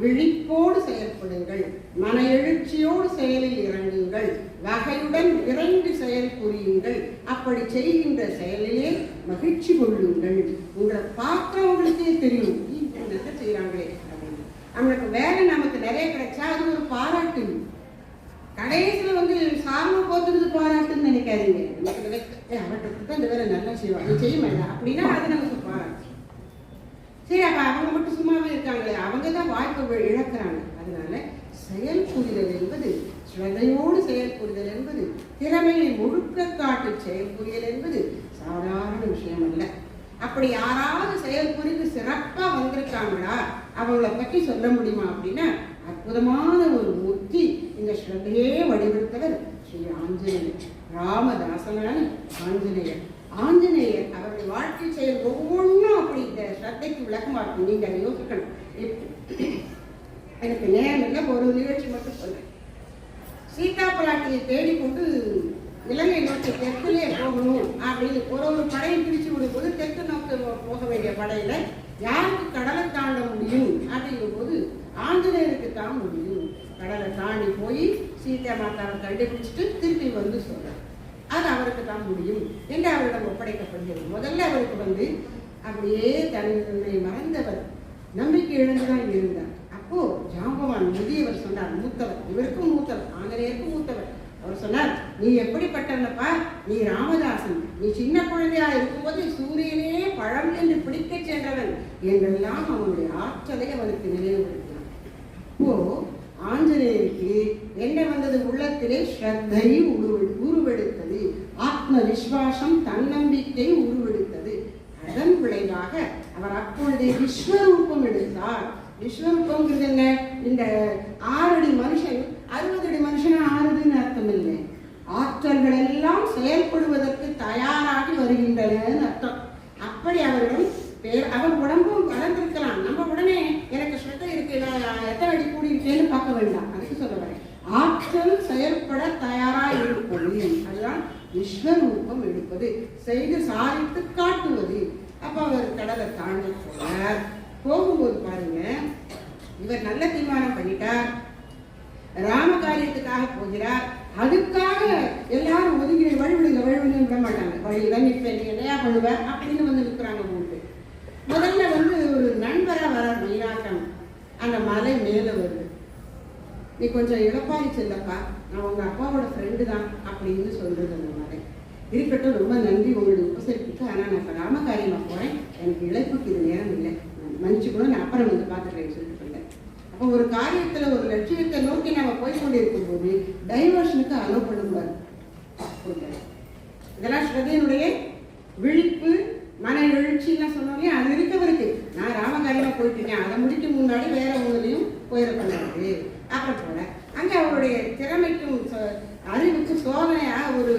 விழிப்போடு செயல்படுங்கள், மன எழுச்சியோடு செயலில் இறங்குங்கள், வகையுடன் விரைந்து செயல் புரியுங்கள். அப்படி செய்கின்ற செயலிலே மகிழ்ச்சி கொள்ளுங்கள். உங்களை பார்க்கிறவங்களுக்கே தெரியும் என்ன செய்யறாங்களே அப்படின்னு. அவங்களுக்கு வேலை நமக்கு நிறைய கிடைச்சா அது ஒரு பாராட்டு. கடைசியில் வந்து சார்பு போத்துறது பாராட்டுன்னு நினைக்காதீங்க. அவர்கிட்ட இந்த வேலை நல்லா செய்வாங்க, செய்ய மாட்டா அப்படின்னா அது நமக்கு பாராட்டு. சரி, அப்ப அவங்க மட்டும் சும்மாவே இருக்காங்களே, அவங்க தான் வாய்ப்பை இழக்கிறாங்க. அதனால செயல் புரிதல் என்பது, ஸ்ரத்தையோடு செயல் புரிதல் என்பது, திறமையை முழுக்க காட்டு செயல் புரியல் என்பது சாதாரண விஷயம் அல்ல. அப்படி யாராவது செயல் புரிந்து சிறப்பா வந்திருக்காங்களா, அவங்கள பற்றி சொல்ல முடியுமா அப்படின்னா அற்புதமான ஒரு மூர்த்தி இந்த ஸ்ரத்தையே வடிவெடுத்தவர் ஸ்ரீ ஆஞ்சநேயர். ராமதாசனான ஆஞ்சநேயர். ஆஞ்சநேயர் அவருடைய வாழ்க்கை செயல் ஒவ்வொன்றும் அப்படி இந்த ஸ்ரத்தைக்கு விளக்கமா இருக்கும். நீங்க அதை யோசிக்கணும். எனக்கு நேரம் இல்லை, ஒரு நிகழ்ச்சி மட்டும் சொல்றேன். சீதா பிராட்டியை தேடிக்கொண்டு இலங்கை நோக்கி தெற்குலே போகணும் அப்படின்னு ஒரு படையை பிரிச்சு விடும்போது தெற்கு நோக்கி போக வேண்டிய படையில யாருக்கு கடலை தாண்ட முடியும் அப்படிங்கும் போது ஆஞ்சநேயருக்கு தான் முடியும். கடலை தாண்டி போய் சீதா மாதாவை கண்டுபிடிச்சிட்டு திருப்பி வந்து சொல்றார். அது அவருக்கு தான் முடியும் என்று அவரிடம் ஒப்படைக்கப்படுகிறது. முதல்ல அவருக்கு அப்படியே தன்னை மறந்தவர், நம்பிக்கை இழந்துதான் இருந்தார். அப்போ ஜாம்பவான் முதியவர் சொன்னார், மூத்தவர், இவருக்கும் மூத்தவர், ஆஞ்சநேயருக்கும் மூத்தவர். அவர் சொன்னார், நீ எப்படிப்பட்டவனப்பா, நீ ராமதாசன், நீ சின்ன குழந்தையா இருக்கும்போது சூரியனே பழம் என்று பிடிக்க சென்றவன் என்றெல்லாம் அவனுடைய ஆற்றலை அவனுக்கு நினைவுபடுத்தினான். அப்போ ஆஞ்சநேயருக்கு என்ன வந்தது? உள்ளத்திலே ஸ்ரத்தை உருவெடுத்தது, ஆத்ம விஸ்வாசம், தன்னம்பிக்கை உருவெடுத்தது. அதன் விளைவாக அவர் அப்பொழுதே விஸ்வரூபம் எடுத்தார். விஸ்வரூபங்கிறது என்ன? இந்த 6 அடி மனுஷன் 60 அடி மனுஷனா ஆறுதுன்னு அர்த்தம் இல்லை. ஆற்றல்கள் எல்லாம் செயல்படுவதற்கு தயாராகி வருகின்றன அர்த்தம். அப்படி அவரிடம் அவர் உடம்பும் வளர்ந்திருக்கலாம். நம்ம உடனே எனக்கு ஸ்ரத்தை இருக்கு, நான் எத்தனை அடி கூடி இருக்கேன்னு பார்க்க வேண்டாம். அதுக்கு சொல்ல வரேன், ஆற்றல் செயல்பட தயாராக இருப்பது, அதுதான் விஸ்வரூபம் எடுப்பது, செய்து சாதித்து காட்டுவது. அப்ப அவர் கடலை தாண்டி போனார். போகும்போது பாருங்க, இவர் நல்ல தீர்மானம் பண்ணிட்டார், ராம காரியத்துக்காக போகிறார். அதுக்காக எல்லாரும் ஒதுங்கி வழிவிடுங்க விட மாட்டாங்க. வழிதான் இப்ப நீ என்னையா பண்ணுவ அப்படின்னு நிற்கிறாங்க. போட்டு முதல்ல ஒரு நண்பரா வர மயிலாட்டம் அந்த மலை மேல வருது. நீ கொஞ்சம் இழப்பாரி செல்லப்பா, நான் உங்க அப்பாவோட ஃப்ரெண்டு தான் அப்படின்னு சொல்றது. அந்த மலை இருக்கட்டும், ரொம்ப நன்றி உங்களுடைய உபசரிப்புக்கு, ஆனா நான் இப்ப ராமகாரியமா போறேன், எனக்கு இழப்புக்கு இது நேரம் இல்லை, மன்னிச்சுக்கணும், நான் அப்புறம் பார்த்துக்கிறேன்னு சொல்லிட்டு சொன்னேன். அப்போ ஒரு காரியத்துல ஒரு லட்சியத்தை நோக்கி நம்ம போய்கொண்டு இருக்கும் போது டைவர்ஷனுக்கு அலோவ் பண்ணக்கூடாது. இதெல்லாம் ஸ்ரத்தையினுடைய விழிப்பு, மன எழுச்சின்னு சொன்னோன்னே அது இருக்கவருக்கு. நான் ராமகாரியமா போயிட்டு இருக்கேன், அதை முடிக்க முன்னாடி வேற ஒன்றுலையும் போயிடக்கூடாது. அப்புறம் போல அங்க அவருடைய திறமைக்கும் அறிவுக்கு சோதனையா ஒரு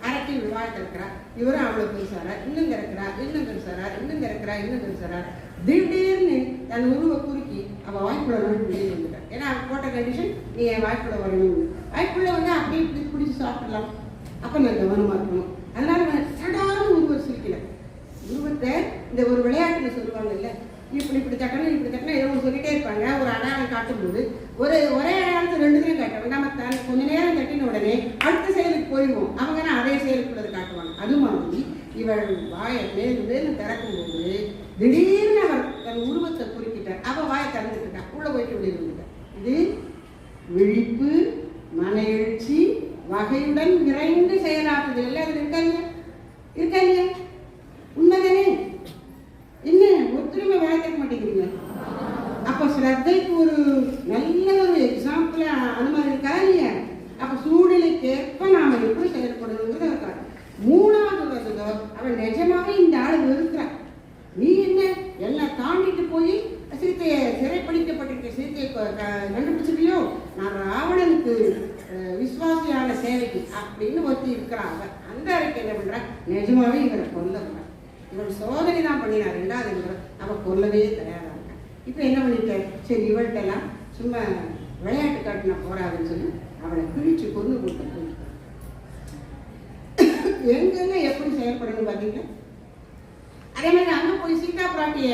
அரட்டி வாழ்க்கை இருக்கிறார். இவரும் அவ்வளவு பெருசாரா, இன்னும் திறக்கிறா, இன்னும் பெருசாரா, இன்னும் திறக்கிறா, இன்னும் பெருசாரா. திடீர்னு தன் உருவை குறுக்கி அவ வாய்ப்புள்ள வெளியே வந்துட்டார். ஏன்னா அவன் போட்ட கண்டிஷன், நீ என் வாய்ப்புள்ள வரணும். வாய்ப்புள்ள அப்படியே இப்படி பிடிச்சி சாப்பிடலாம், அப்ப நான் கவனமா இருக்கணும். அதனால சடான உருவம் சிரிக்கல. உருவத்தை இந்த ஒரு விளையாட்டுல சொல்லுவாங்கல்ல, இப்படி தட்டணும் இப்படி தட்டணும் ஏதோ சொல்லிட்டே இருப்பாங்க. ஒரு அடையாளம் காட்டும்போது ஒரே அடையாளத்தை 2 பேரும் காட்டுவாங்க. நம்ம கொஞ்ச நேரம் தட்டின உடனே அடுத்த செயலுக்கு போயிடுவோம். அவங்க அதே செயலுக்குள்ளது காட்டுவாங்க. அது மாதிரி இவள் வாயை மேலும் திறக்கும் போது திடீர்னு அவர் தன் உருவத்தை குறிப்பிட்டார். அவ வாயை திறந்துட்டார், உள்ள போயிட்டு வெளியே வந்துட்டார். இது விழிப்பு, மன எழுச்சி, வகையுடன் விரைந்து செயலாற்றுது. எல்லாம் அது இருக்கா இல்லையா? உண்மைதானே? என்ன ஒத்துரிமை வாழ்க்க மாட்டேங்கிறீங்க? அப்ப ஸ்ரத்தைக்கு ஒரு நல்ல ஒரு எக்ஸாம்பிள் அது மாதிரி இருக்கா இல்லையா? அப்ப சூழ்நிலைக்கேற்ப நாம எப்படி செயல்படணுங்கிறது இருக்காரு. 3வது வருதோ அவன் நிஜமாவே இந்த ஆளு வெறுக்கிறான். நீ என்ன எல்லாம் தாண்டிட்டு போய் சீத்தையை சிறைப்பிடிக்கப்பட்டிருக்க சீத்தையை கண்டுபிடிச்சிருக்கியோ, நான் ராவணனுக்கு விசுவாசியான சேவைக்கு அப்படின்னு ஒருத்தி இருக்கிறான். அந்த அறைக்கு என்ன பண்ற, நிஜமாவே இவரை கொல்ல இவள் சோதனை தான் பண்ணினார். 2வது அவ கொல்லவே தயாரா இருக்கான். இப்ப என்ன பண்ணிட்டார், சரி இவள்கிட்ட எல்லாம் சும்மா விளையாட்டு காட்டினா போறாதுன்னு சொல்லி அவளை கிழிச்சு கொண்டு கொடுத்து போயிட்டான். எங்கெங்க எப்படி செயல்படணும் பாத்தீங்கன்னா, அதே மாதிரி அங்க போய் சீதா பிராட்டிய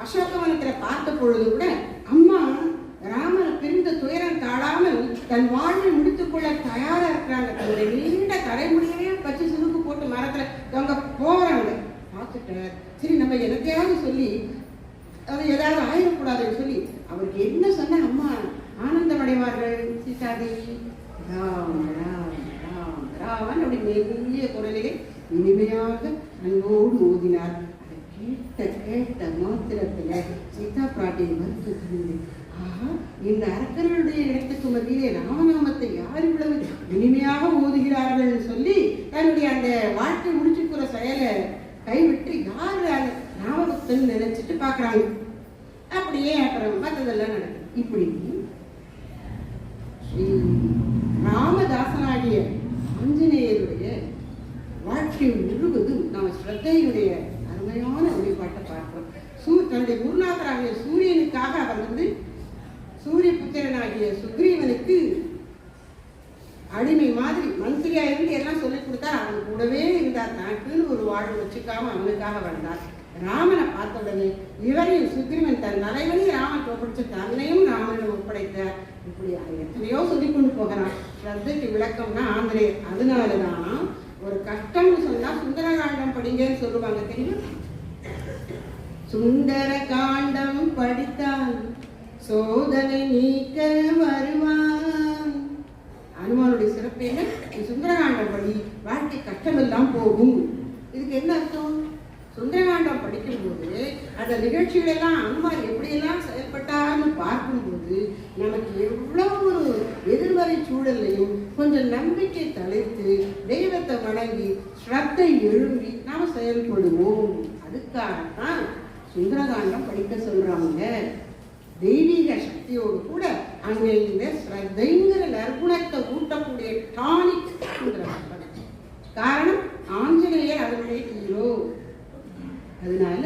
அசோகவனத்துல பார்த்த பொழுது கூட அம்மா ராமனை பிரிந்த துயரம் தாழாமல் தன் வாழ்வை முடித்துக் கொள்ள தயாரா இருக்கிறாங்க. தன்னுடைய நீண்ட தலைமுடியவே பச்சை சுருக்கு போட்டு மரத்துல அவங்க போறாங்க. பார்த்துட்டார், சரி நம்ம எனக்கையாவது சொல்லி அது ஏதாவது ஆயிடக்கூடாதுன்னு சொல்லி அவருக்கு என்ன சொன்ன அம்மா ஆனந்தம் அடைவார்கள். சீதாதேவி ராம் ராம் ராம் ராமன் அப்படி மெல்லிய குரலிலே இனிமையாக அன்போடு ஓதினார். அதை கேட்ட மாத்திரத்துல சீதா பிராட்டியை மறுத்து கண்டு, இந்த அரக்கர்களுடைய இடத்துக்கு மத்தியிலே ராமநாமத்தை யார் இவ்வளவு இனிமையாக ஓதுகிறார்கள் சொல்லி தன்னுடைய அந்த வாழ்க்கை முடிச்சுக்கிற செயலை கைவிட்டு யாரு அந்த ராமபக்தன் நினைச்சிட்டு பாக்குறாங்க. அப்படியே அப்புறம் மற்றதெல்லாம் நடக்குது. இப்படி ஸ்ரீ ராமதாசனாகிய ஆஞ்சநேய ஸ்ரத்தையுடைய அருமையான வழிபாட்டை பார்க்கிறோம். தன்னுடைய குருநாதராகிய சூரியனுக்காக அவர் சூரிய புத்திரனாகிய சுக்ரீவனுக்கு அடிமை மாதிரி மந்திரியா இருந்து எல்லாம் சொல்லிக் கொடுத்தா அவன் கூடவே இருந்தார். தனக்குன்னு ஒரு வாழ்வு வச்சுக்காம அவனுக்காக வந்தார். ராமனை பார்த்த உடனே இவரையும் சுக்ரீவன் தன் தலைவனையும் ராமன் ஒப்படைச்சு தன்னையும் ராமனிடம் ஒப்படைத்தார். இப்படி எத்தனையோ சொல்லிக் கொண்டு போகிறான். ஸ்ரத்தைக்கு விளக்கம்னா ஆந்திரேயர். அதனாலதான் ஒரு கஷ்டம்னு சொன்னா சுந்தரகாண்டம் படிங்கன்னு சொல்லுவாங்க தெரியுமா? சுந்தர காண்டம் படித்தால் சோதனை நீக்க வருவான். அனுமானுடைய சிறப்பு என்ன? சுந்தரகாண்டம் படி, வாழ்க்கை கஷ்டமெல்லாம் போகும். இதுக்கு என்ன அர்த்தம்? சுந்தரகாண்டம் படிக்கும்போது அந்த நிகழ்ச்சிகளெல்லாம் அனுமான் எப்படியெல்லாம் செயல்பட்டான்னு பார்க்கும்போது நமக்கு எவ்வளவு ஒரு எதிர்மறை சூழலையும் கொஞ்சம் நம்பிக்கை தளிர்த்து தெய்வத்தை வணங்கி ஸ்ரத்தை எழும்பி நாம் செயல்படுவோம். அதுக்காகத்தான் சுந்தரகாண்டம் படிக்க சொல்றாங்க. தெய்வீக சக்தியோடு கூட அங்கே இந்த ஸ்ரத்தைங்கிற நற்குணத்தை ஊட்டக்கூடிய டானிக் காரணம் ஆஞ்சநேயர் அதனுடைய ஹீரோ. அதனால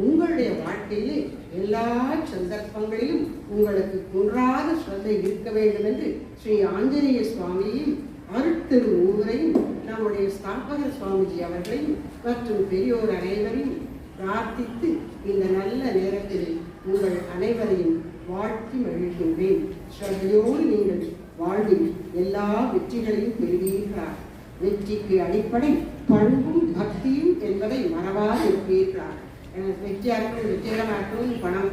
உங்களுடைய வாழ்க்கையிலே எல்லா சந்தர்ப்பங்களிலும் உங்களுக்கு குன்றாத ஸ்ரத்தை இருக்க வேண்டும் என்று ஸ்ரீ ஆஞ்சநேய சுவாமியையும் அருட்திரு மூவரையும் நம்முடைய ஸ்தாபகர் சுவாமிஜி அவர்களையும் மற்றும் பெரியோர் அனைவரையும் பிரார்த்தித்து இந்த நல்ல நேரத்தில் உங்கள் அனைவரையும் வாழ்த்தி மகிழ்கின்றேன். ஸ்ரத்தையோடு நீங்கள் வாழ்வில் எல்லா வெற்றிகளையும் பெறுவீர்களார். வெற்றிக்கு அடிப்படை பண்பும் பக்தியும் என்பதை மறவாது இருப்பீர்களார். வெற்றியா இருக்கணும், வெற்றிகரமாக இருக்கணும், பணம்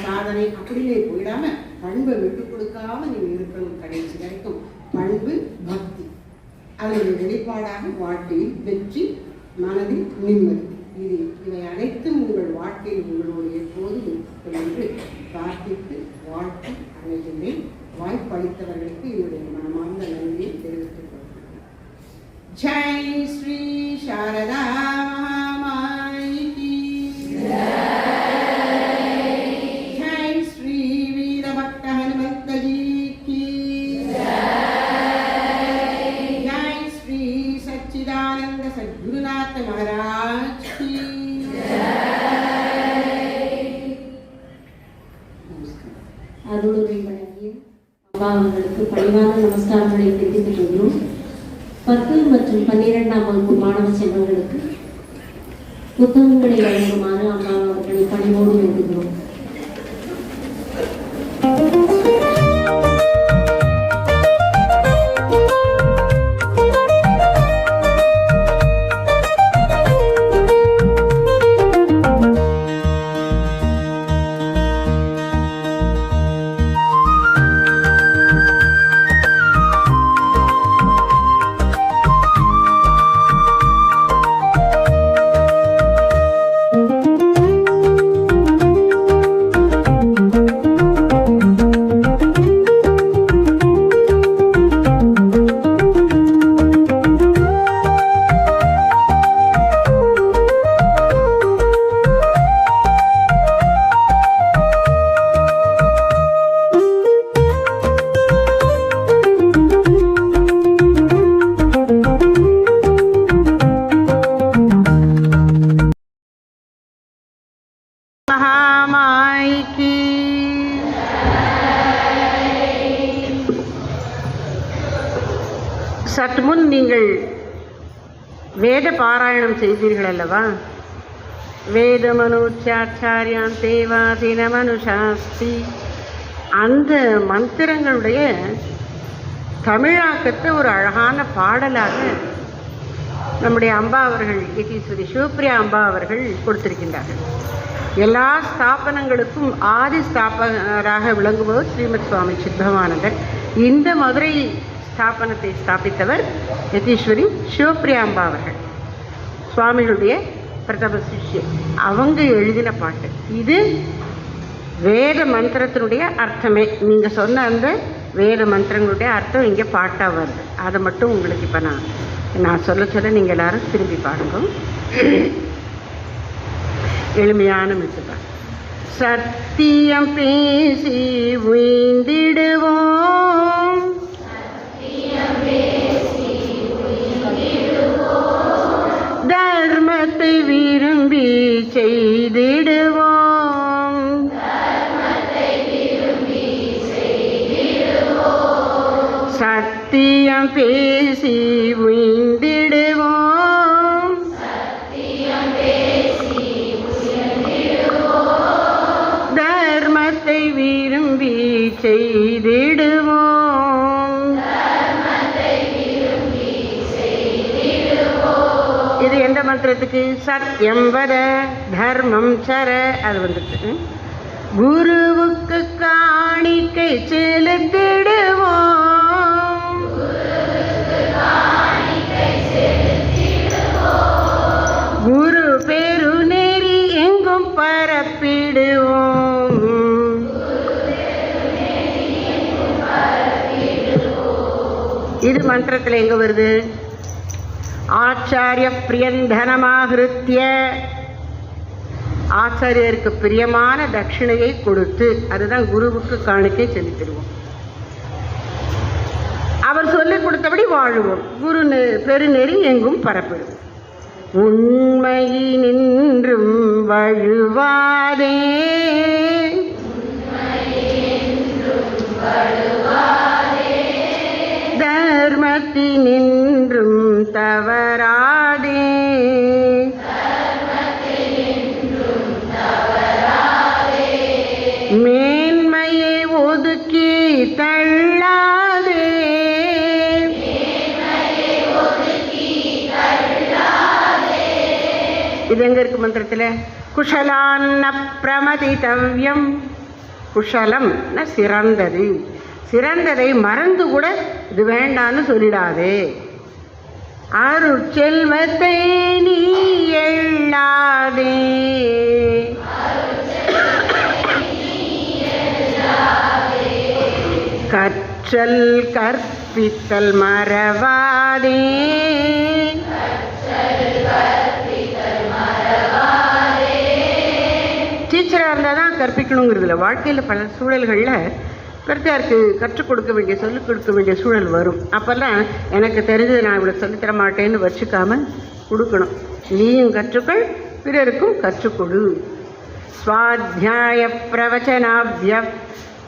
சாதனை அப்படியே போயிடாம பண்பை விட்டு கொடுக்காம நீங்க இருக்கணும். கடைசி வரைக்கும் பண்பு பக்தி அதனுடைய வெளிப்பாடாக வாழ்க்கையில் வெற்றி, மனதில் நிம்மதி, இவை அனைத்தும் உங்கள் வாழ்க்கையில் உங்களோடு எப்போதும் இருக்கும் என்று பிரார்த்தித்து வாழ்க்கை அணைகின்றேன். வாய்ப்பளித்தவர்களுக்கு என்னுடைய மனமார்ந்த நன்றியை தெரிவித்துக் கொள்கிறேன். ஜெய் ஸ்ரீ சாரதா மகாமாயி கி ஜெய் ஸ்ரீ வீரபக்த ஹனுமந்த ஜி கி ஜெய் ஸ்ரீ சச்சிதானந்த சத்குருநாத மகாராஜ் கி. அருளுரை வழங்கிய அம்மா அவர்களுக்கு பணிவான நமஸ்காரங்களை தெரிவித்துக் கொள்கிறோம். 10 மற்றும் 12ஆம் வகுப்பு மாணவ செல்வங்களுக்கு புத்தகங்களை வழங்குமாறு அம்மா அவர்களை பணிவோடு வேண்டுகிறோம். महामाई की சற்று முன் நீங்கள் வேத பாராயணம் செய்தீர்கள் அல்லவா? வேதமனுச்சாச்சாரியான் தேவாதீன மனுஷாஸ்தி. அந்த மந்திரங்களுடைய தமிழாக்கத்தை ஒரு அழகான பாடலாக நம்முடைய அம்பா அவர்கள், யதீஸ்வரி சிவப்பிரியா அம்பா அவர்கள் கொடுத்திருக்கின்றார்கள். எல்லா ஸ்தாபனங்களுக்கும் ஆதி ஸ்தாபகராக விளங்குபவர் ஸ்ரீமத் சுவாமி சித்பவானந்தர். இந்த மதுரை ஸ்தாபனத்தை ஸ்தாபித்தவர் யதீஸ்வரி சிவப்பிரியாம்பா அவர்கள், சுவாமிகளுடைய பிரதம சிஷ்யர். அவங்க எழுதின பாட்டு இது. வேத மந்திரத்தினுடைய அர்த்தமே நீங்கள் சொன்ன அந்த வேத மந்திரங்களுடைய அர்த்தம் இங்கே பாட்டாக வருது. அதை மட்டும் உங்களுக்கு இப்போ நான் சொல்ல நீங்கள் எல்லாரும் திரும்பி பாருங்க. எளிமையான மெச்சுதான். சத்தியம் பேசி உய்ந்திடுவோம், தர்மத்தை செய்திடுவோம். சத்தியம் பேசி உய்ந்திடுவோம். தர்மத்தை விரும்பி செய்திடுவோம். இது எந்த மந்திரத்துக்கு? சத்தியம் வர தர்மம் சர. அது வந்துட்டு குருவுக்கு காணிக்கை செலுத்திடுவோம். குரு பெரு நெறி எங்கும் பரப்பிடுவோம். இது மந்திரத்தில் எங்க வருது? ஆச்சாரிய பிரியந்தனமாகிருத்திய, ஆச்சாரியருக்கு பிரியமான தட்சிணையை கொடுத்து, அதுதான் குருவுக்கு காணிக்கை செலுத்திடுவோம். அவர் சொல்லிக் கொடுத்தபடி வாழுவோம். குரு பெருநெறி எங்கும் பரப்பிடுவோம். உண்மையினின்றும் வழுவாதே, தர்மத்தினின்றும் தவறாதே, மேன்மையை ஒதுக்கி தள்ளாதே, இது எங்க இருக்கு மந்திரத்தில்? குஷலான்ன பிரமதிதவ்யம். குஷலம் சிறந்தது, சிறந்ததை மறந்து கூட இது வேண்டான்னு சொல்லிடாதே. அருட்செல்வத்தை நீ எள்ளாதே, கற்றல் கற்பித்தல் மறவாதே, டீச்சராக இருந்தால் தான் கற்பிக்கணுங்கிறதுல வாழ்க்கையில் பல சூழல்களில் கருத்தாருக்கு கற்றுக் கொடுக்க வேண்டிய, சொல்லிக் கொடுக்க வேண்டிய சூழல் வரும். அப்போல்லாம் எனக்கு தெரிஞ்சது நான் இவ்வளோ சொல்லித்தர மாட்டேன்னு வச்சுக்காம கொடுக்கணும். நீயும் கற்றுக்கள், பிறருக்கும் கற்றுக்கொடு. ஸ்வாத்யாய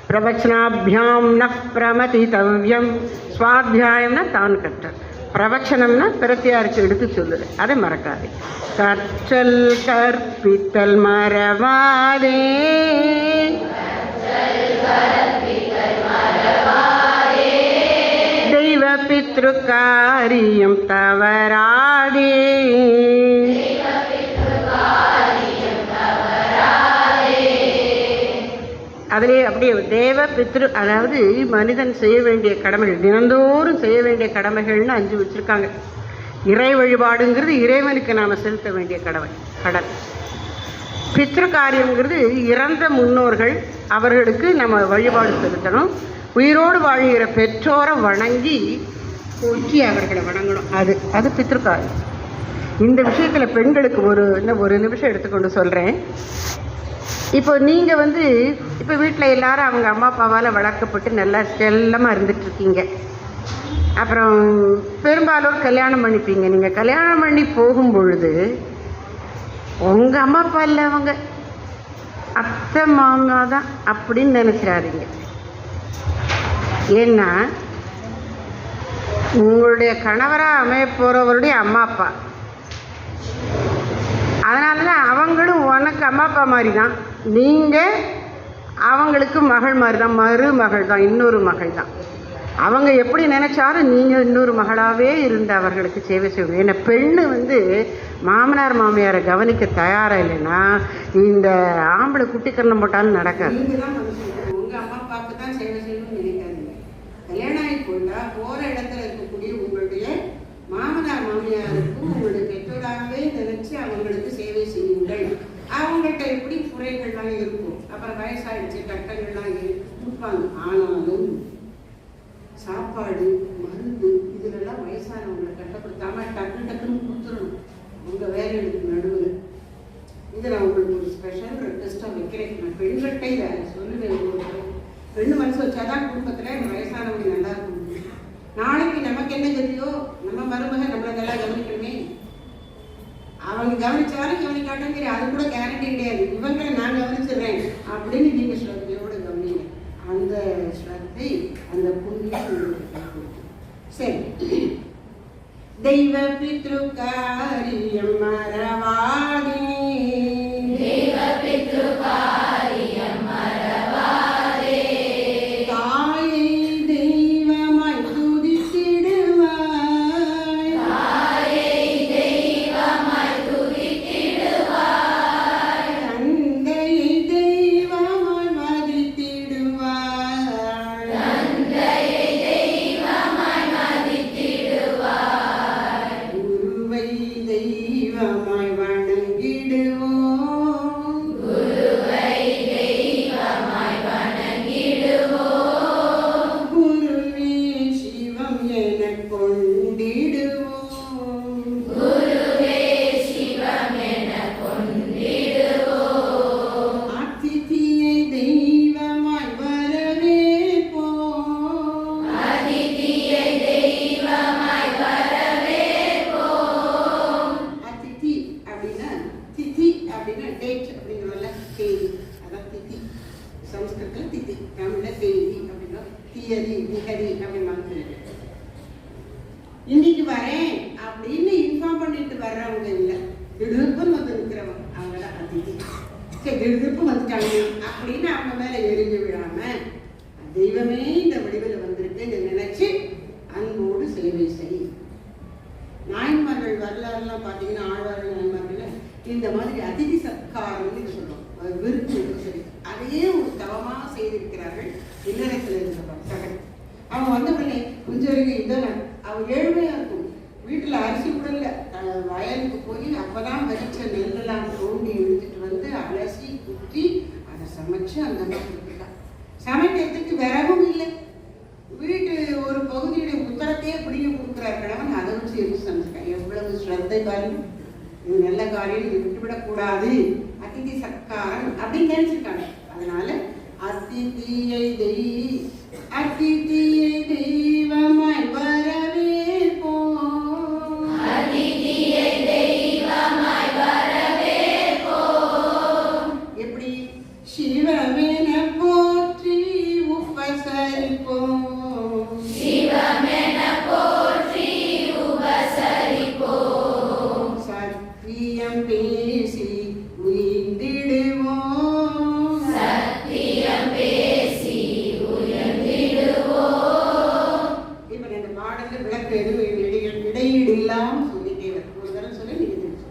பிரவச்சனாபியாம் ந பிரமதிதவ்யம். ஸ்வாத்தியாயம்னா தான் கற்றல், பிரவச்சனம்னா பிரத்தியாருக்கு எடுத்து சொல்லுது, அதை மறக்காதே. கற்றல் கற்பித்தல் மறவாதே, தெய்வ பித்ரு காரியம் தவறாதே. அதிலே அப்படியே தேவ பித்ரு, அதாவது மனிதன் செய்ய வேண்டிய கடமைகள், தினந்தோறும் செய்ய வேண்டிய கடமைகள்னு 5 வச்சுருக்காங்க. இறை வழிபாடுங்கிறது இறைவனுக்கு நாம் செலுத்த வேண்டிய கடன். பித்ரு காரியங்கிறது இறந்த முன்னோர்கள், அவர்களுக்கு நம்ம வழிபாடு செலுத்தணும். உயிரோடு வாழ்கிற பெற்றோரை வணங்கி போற்றி அவர்களை வணங்கணும். அது பித்ரு காரியம். இந்த விஷயத்தில் பெண்களுக்கு ஒரு நிமிஷம் எடுத்துக்கொண்டு சொல்கிறேன். இப்போ நீங்கள் இப்போ வீட்டில் எல்லாரும் அவங்க அம்மா அப்பாவால் வளர்க்கப்பட்டு நல்லா செல்லமாக இருந்துகிட்ருக்கீங்க. அப்புறம் பெரும்பாலும் கல்யாணம் பண்ணிப்பீங்க. நீங்கள் கல்யாணம் பண்ணி போகும்பொழுது உங்கள் அம்மா அப்பா இல்லை, அவங்க அத்தை மாமா தான் அப்படின்னு நினச்சிடாதீங்க. ஏன்னா உங்களுடைய கணவராக அமைய போகிறவருடைய அம்மா அப்பா. அதனால தான் அவங்களும் உனக்கு அம்மா அப்பா மாதிரி தான், நீங்கள் அவங்களுக்கு மகள் மாதிரி தான், மருமகள் தான், இன்னொரு மகள் தான். அவங்க எப்படி நினைச்சாலும் நீங்கள் இன்னொரு மகளாகவே இருந்து அவர்களுக்கு சேவை செய்யணும். ஏன்னா பெண்ணு மாமனார் மாமியாரை கவனிக்க தயாராக இல்லைன்னா இந்த ஆம்பளை குட்டிக்கரணம் போட்டாலும் நடக்காது. உங்கள் அம்மா அப்பாவுக்கு தான் சேவை செய்யணும்னு நினைக்காதீங்க. கல்யாணம் ஆகி போனால் போகிற இடத்துல இருக்கக்கூடிய உங்களுடைய மாமனார் மாமியாருக்கும் உங்களுடைய பெற்றோராகவே நினைச்சு அவங்களுக்கு சேவை செய்யுங்கள். அவங்கள்ட்ட எப்படி குறைகள்லாம் இருக்கும், அப்புறம் வயசாகிடுச்சு கட்டங்கள்லாம் கொடுப்பாங்க. ஆனாலும் சாப்பாடு மருந்து இதுலெல்லாம் வயசானவங்களை கட்டப்படுத்தாம டக்குன்னு கொடுத்துடணும் உங்கள் வேலைகளுக்கு நடுவில். இதை நான் உங்களுக்கு ஒரு ஸ்பெஷல் ரெக்வெஸ்ட்டாக வைக்கிறேன். நான் பெண்கள்கிட்ட இதை சொல்லுவேன். பெண்ணு மனசு வச்சாதான் குடும்பத்தில் வயசானவங்க நல்லா இருக்கும். நாளைக்கு நமக்கு என்ன கதியோ நம்ம மருமக நம்மளை நல்லா கவனிக்கணுமே. அவங்க கவனிச்சாலும் கவனிக்காட்டும் சரி, அது கூட கேரண்டி கிடையாது. இவங்களை நான் கவனிச்சிடுறேன் அப்படின்னு நீங்க ஸ்ரத்தையோட கவனிங்க. அந்த ஸ்ரத்தை அந்த புண்ணியம் உங்களுக்கு கொடுக்கும். சரி, தெய்வ பித்ருகாரியம் மறவாதே, தெய்வ பித்ருகாரியம் மறவாதே, தாயை தெய்வமாய் துதித்திடுவாய், தாயை தெய்வமாய் துதித்திடுவாய், தந்தையை தெய்வமாய் மதித்திடுவாய், தந்தையை தெய்வமாய் மதித்திடுவாய், குருவை தெய்வமாய் வணங்கிடுவோம், குருவை தெய்வமாய் வணங்கிடுவோம், குருவே சிவம் எனக் கொண்டிடுவோம், குருவே சிவம் எனக் கொண்டிடுவோம், அதிதியை தெய்வமாய் வரவேற்போம், அதிதியை தெய்வமாய் வரவேற்போம், அதிதி அப்படின்னா திதி அப்படின்னா டேட் அப்படிங்கிறதுல தேதி, அதான் திதி. சமஸ்கிருதத்தில் திதி, தமிழ்ல தேதி அப்படின்னா தியதி திகதி அப்படின்னு மாதிரி. இன்னைக்கு வரேன் அப்படின்னு இன்ஃபார்ம் பண்ணிட்டு வர்றவங்க இல்லை, திடுப்புன்னு வந்து நிற்கிறவங்க, அவங்க தான் அதிதி. சரி, திடுப்பு வந்துட்டாங்க அப்படின்னு அவங்க மேல எரிஞ்சு விடாம தெய்வமே இந்த வடிவில் வந்திருக்குன்னு நினைச்சு அன்போடு சேவை செய். நாயன்மார்கள் வரலாறுலாம் பார்த்தீங்கன்னா ஆழ்வார்கள் நாயன்மார்கள் இந்த மாதிரி அதிதி சத்காரம்னு சொல்லுவோம், விருது சரி, அதையே ஒரு தவமாக செய்திருக்கிறார்கள் இல்லறத்தில் இருக்கிற பக்தர்கள். அவங்க வந்த உடனே கொஞ்சம் வரைக்கும் இதான் அவங்க ஏழ்மையா இருக்கும், வீட்டில் அரிசி கூட இல்லை, வயலுக்கு போய் அப்பதான் வரிச்ச நெல்லெல்லாம் தோண்டி எடுத்துட்டு வந்து அலசி குத்தி அதை சமைச்சு அந்த மாதிரி கொடுக்கலாம். சமைக்கிறதுக்கு விறகும் இல்லை, வீட்டு ஒரு பகுதியுடைய உத்தரத்தையே பிடிக்க கொடுக்குறார் கணவன், அதை வச்சு எது சமைச்சிருக்கேன். எவ்வளவு ஸ்ரத்தை பாருங்க, இது நல்ல காரியம், இது விட்டுவிடக்கூடாது, அதிதி சத்காரம் அப்படின்னு நினைச்சிருக்காங்க. அதனால அதிதியை தெய்வமாய் வரவேற்போம், அதிதியை தெய்வமாய் வரவேற்போம், எப்படி சிவமென போற்றி உபசரிப்போம், சிவமென போற்றி உபசரிப்போம், சத்தியம் பேசி உயிர்ந்திடுவோம், சத்தியம் பேசி உயர்ந்திடுவோம். இப்ப இந்த பாடல்ல விளக்கு எதுவும் இடையீடில்லாம சொல்லிட்டே வரும். ஒரு தடவை சொல்லி நீங்க தெரிஞ்சு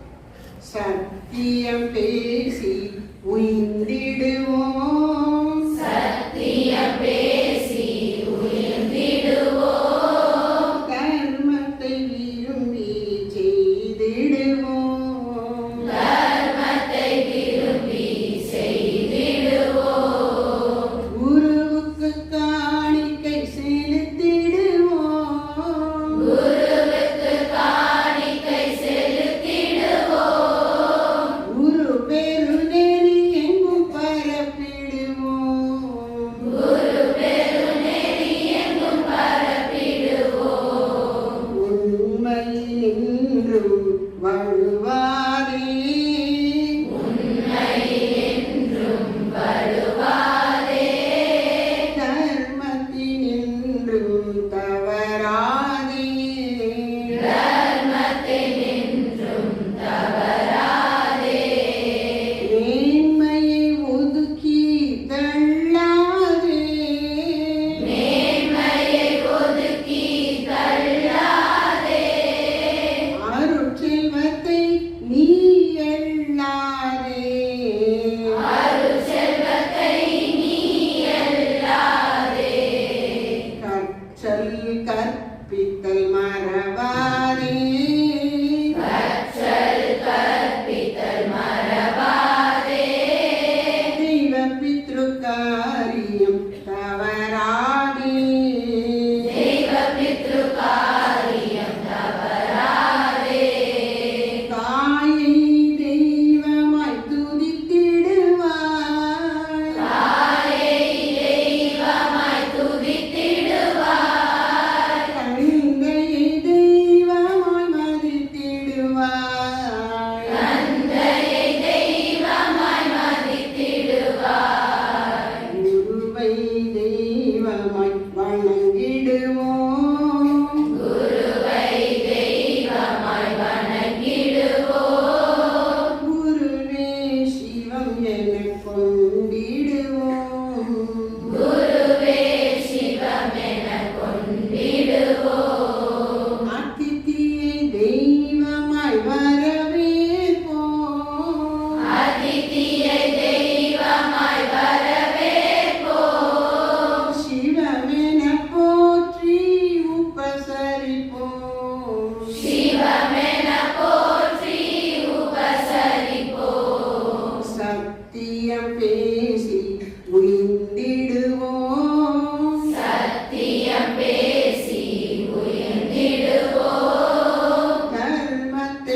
சத்தியம் பேசி உயிர்ந்திடுவோம், சத்தியம் பேசி உயர்ந்திடுவோம், தர்மத்தை விரும்பி செய்திடுவோம், தர்மத்தை விரும்பி செய்திடுவோம், குருவுக்கு காணிக்கை செலுத்திடுவோம், குருவுக்கு காணிக்கை செலுத்திடுவோம், குரு பேரை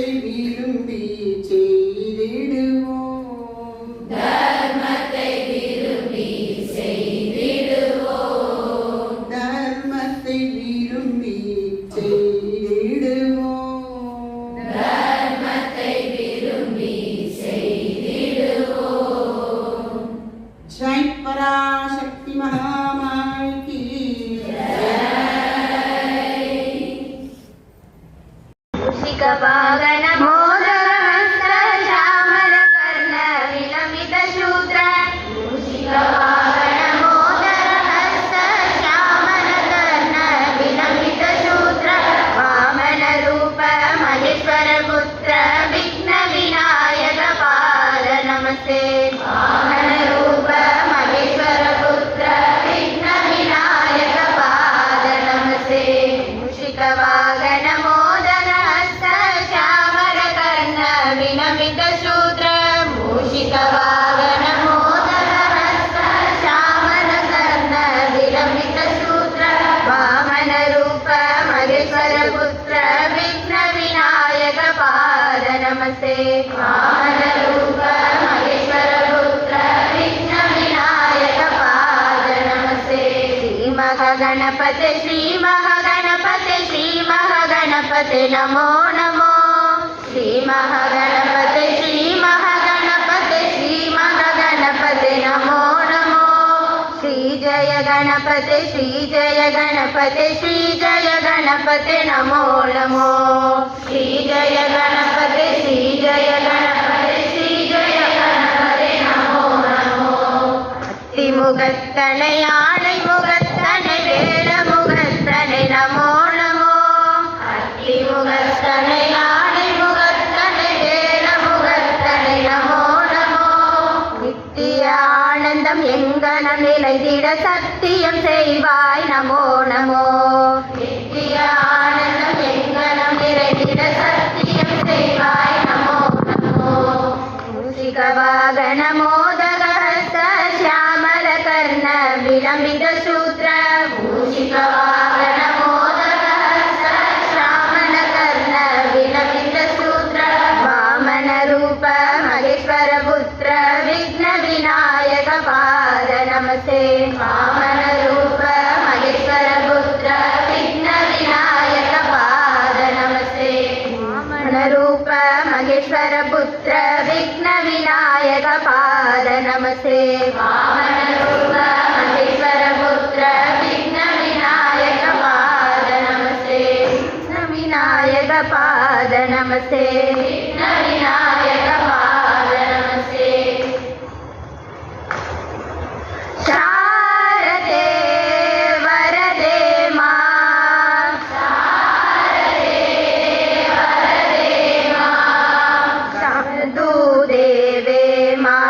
தர்மத்தை விரும்பி செய்திடுவோம். தர்மத்தை விரும்பி செய்திடுவோம். தர்மத்தை விரும்பி செய்திடுவோம். தர்மத்தை விரும்பி செய்திடுவோம். ஜெய் பராசக்தி மகாமாய் கி मूषिकवाहन मोदहस्त श्यामल कर्ण विलंबित शूद्र मूषिकवाहन मोदहस्त श्यामल कर्ण विलंबित शूद्र वामन रूप महेश्वर पुत्र विघ्न विनायक पाद नमस्ते वामन रूप महेश्वर पुत्र विघ्न विनायक पाद नमस्ते मूषिकवाहन विलंबित शूद्र मूषिकवाहन मोदहस्त श्यामल कर्ण विलंबित शूद्र वामन रूप महेश्वर पुत्र विघ्न विनायक पाद नमस्ते वामन रूप महेश्वर पुत्र विघ्न विनायक पाद नमस्ते श्री महागणपते श्री महागणपते श्री महागणपते नमो नमो श्री महागणपते श्री महागणपते श्री महागणपते नमो नमो श्री जय गणपते श्री जय गणपते श्री जय गणपते नमो नमो श्री जय गणपते श्री जय गणपते श्री जय गणपते नमो नमो अत्तिमुगत्तने यानै मुगत्तने वेल मुगत्तने नमो नमो अत्तिमुगत्तने यानै नमो नमो नित्य आनंदम எங்கனம் நிலைத்திட சத்தியம் செய்வாய் நமோ நமோ நித்ய ஆனந்தம் எங்கனம் நிலைத்திட சத்தியம் செய்வாய் நமோ நமோ மூஷிகவாகன மோதகஹஸ்த श्यामल कर्ण विलंबित शूद्र मूषिकवाहन मोदहस्त श्यामल कर्ण विलंबित शूद्र वामन रूप महेश्वर पुत्र विघ्न विनायक पाद नमस्ते वामन रूप महेश्वर पुत्र विघ्न विनायक पाद नमस्ते वामन रूप महेश्वर पुत्र विघ्न विनायक पाद नमस्ते वामन रूप महेश्वर पुत्र विघ्न विनायक पाद नमस्ते विघ्न विनायक पाद नमस्ते विघ्न विनायक पाद नमस्ते शारदे वरदे मां शारदे वरदे मां शारदू देवे मां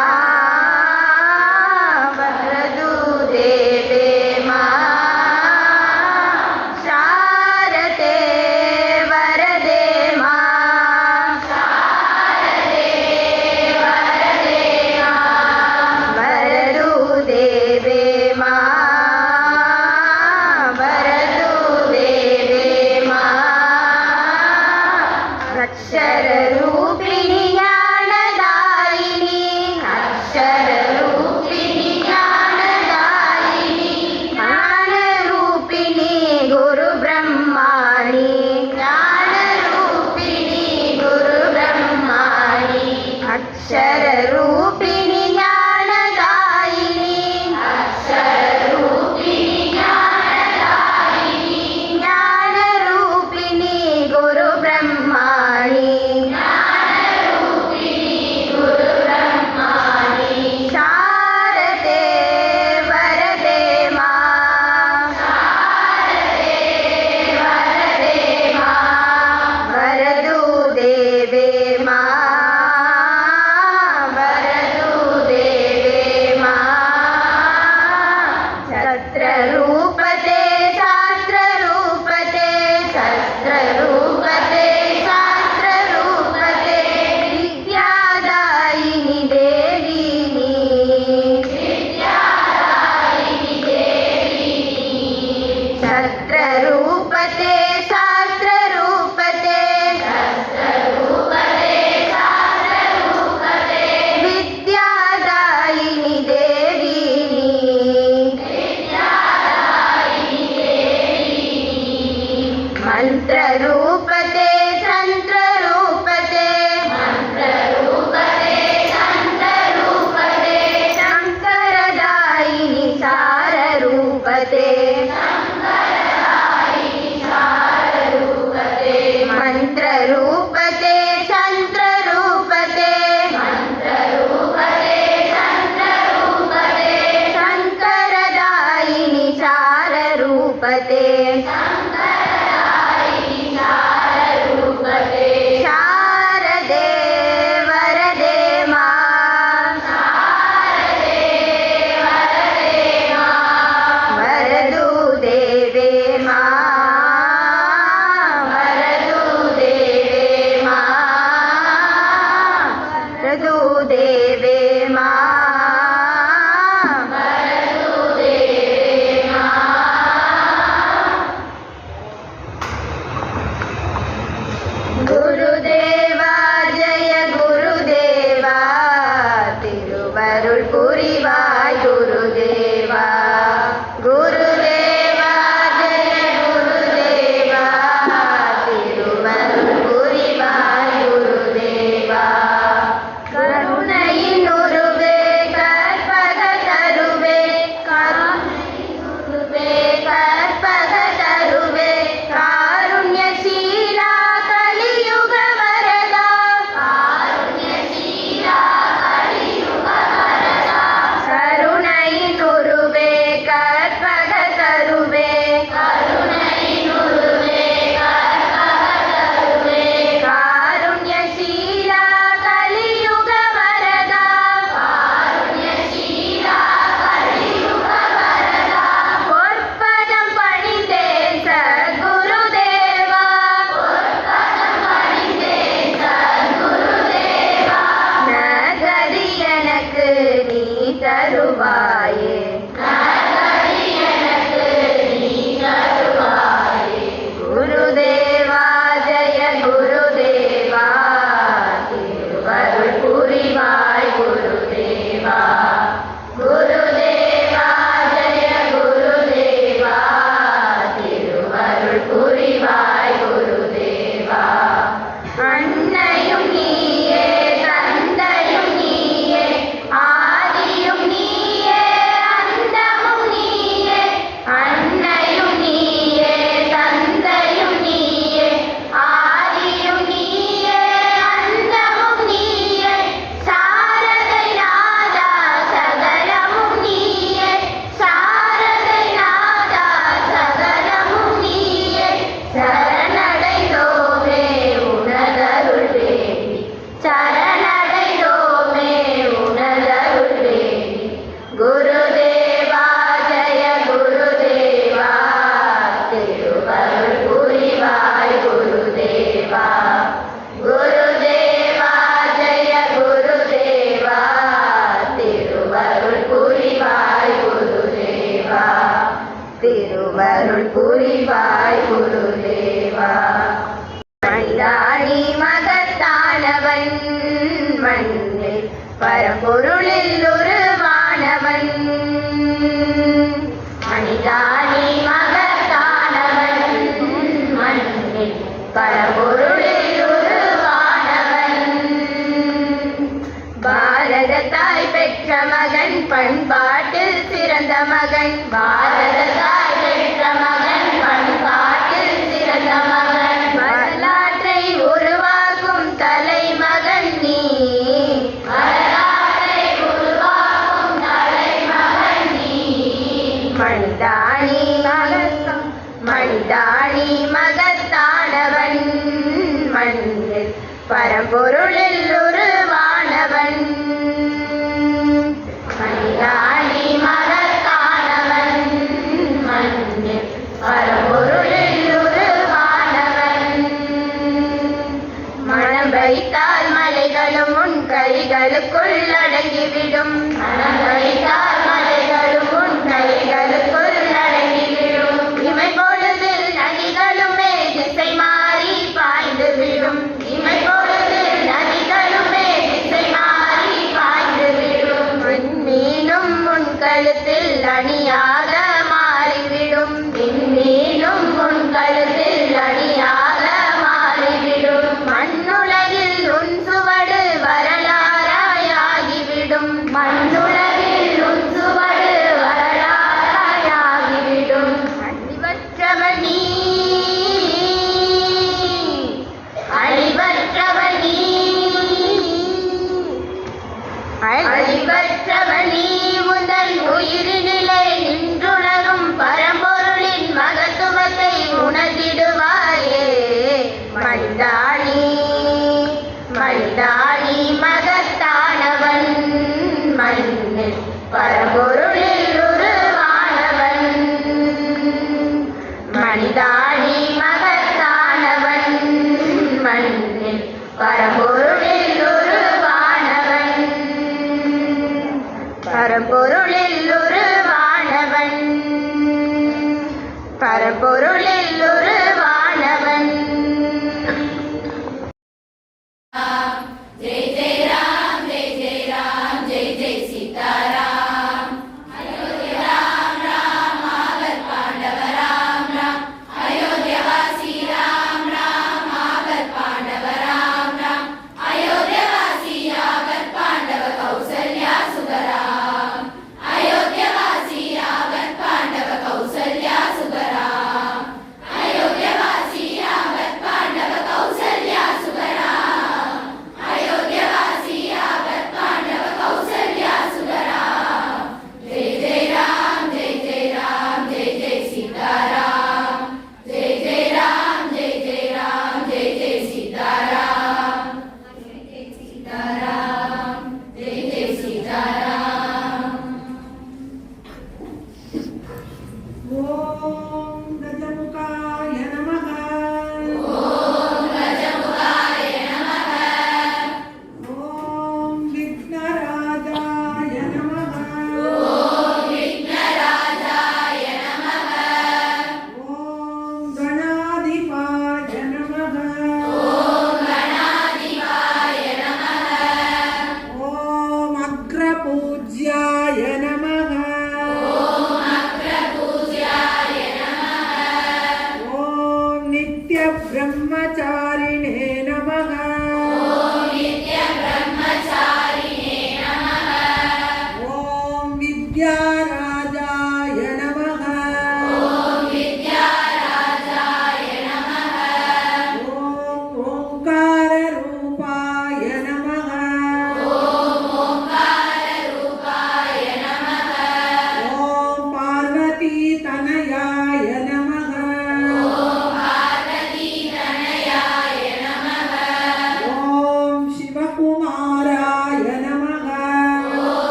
वरदू देवे मां शारदे वरदे मां शारदे वरदे मां वरदू देवे मां वरदू देवे मां अक्षर रूपिणी ज्ञानदायिनी अक्षर रूपिणी ज्ञानदायिनी ज्ञान रूपिणी गुरु ब्रह्माणी ज्ञान रूपिणी गुरु ब्रह्माणी अक्षर रूपिणी ज्ञानदायिनी अक्षर रूपिणी ज्ञानदायिनी ज्ञान रूपिणी गुरु ब्रह्माणी ज्ञान रूपिणी गुरु ब्रह्माणी शारदे वरदे मां शारदे वरदे मां वरदू देवे मां वरदू பரம்பொருளில் உருவானவன் மனிதானி மகத்தானவன் மண்ணில் பரம்பொருளில் உருவானவன் பாரத தாய் பெற்ற மகன் பண்பாட்டில் சிறந்த மகன் பாரத தாய் பெற்ற மகன் பண்பாட்டில் சிறந்த மகன் வரலாற்றை உருவாக்கும் தலைமகன் நீ வரலாற்றை உருவாக்கும் தலைமகன் நீ மனிதானி மகத்தானவன் மண்ணில் பரம்பொருளில் உருவானவன் மனிதானி மகத்தானவன் மண்ணில் பரம்பொருளில் உருவானவன் மனம் வைத்தால் மலைகளும் உன் கைகளுக்குள் அடங்கிவிடும் மனம் வைத்தால் மலைகளும் உன் கைகளுக்குள் அடங்கிவிடும் இமை பொழுதில் நதிகளுமே திசை மாறி பாய்ந்து விடும் இமை பொழுதில் நதிகளுமே திசை மாறி பாய்ந்து விடும் மீனும் உன் கழுத்தில் அணியாக மாறிவிடும் மீனும் உன் கழுத்தில் அணியாக மாறிவிடும் மண்ணுலகில் உன் சுவடு வரலாறாயாகிவிடும் மண்ணுலகில் உன் சுவடு வரலாறாயாகிவிடும் அழிவற்றவன் நீ அழிவற்றவன் நீ அழிவற்றவன் நீ உந்தன் உயிரினிலே நின்றுணரும் பரம்பொருளின் மகத்துவத்தை உணர்ந்திடுவாயே மனிதானி மகத்தானவன் மண்ணில் பரம்பொருளில் உருவானவன் மனிதானி மகத்தானவன் மண்ணில் பரம்பொருளில் உருவானவன் பரம்பொருளில் உருவானவன் பரம்பொருளில் உருவானவன் जय जय राम जय जय राम जय जय सीताराम अयोध्या राम राम आगर पांडव राम राम अयोध्यावासी राम राम आगर पांडव राम राम अयोध्या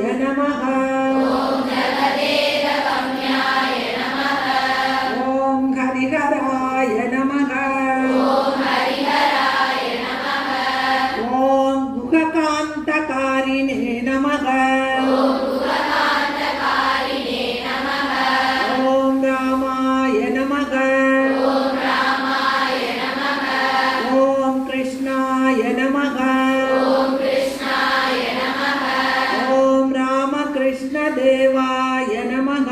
நமः. ஓம் ஹரிஹராய நமः. ஓம் குஹகாந்தகாரிணே நமः. ஓம் ராமாய நமः. ஓம் கிருஷ்ணாய நமः. ஓம் ராமகிருஷ்ண தேவாய நமः.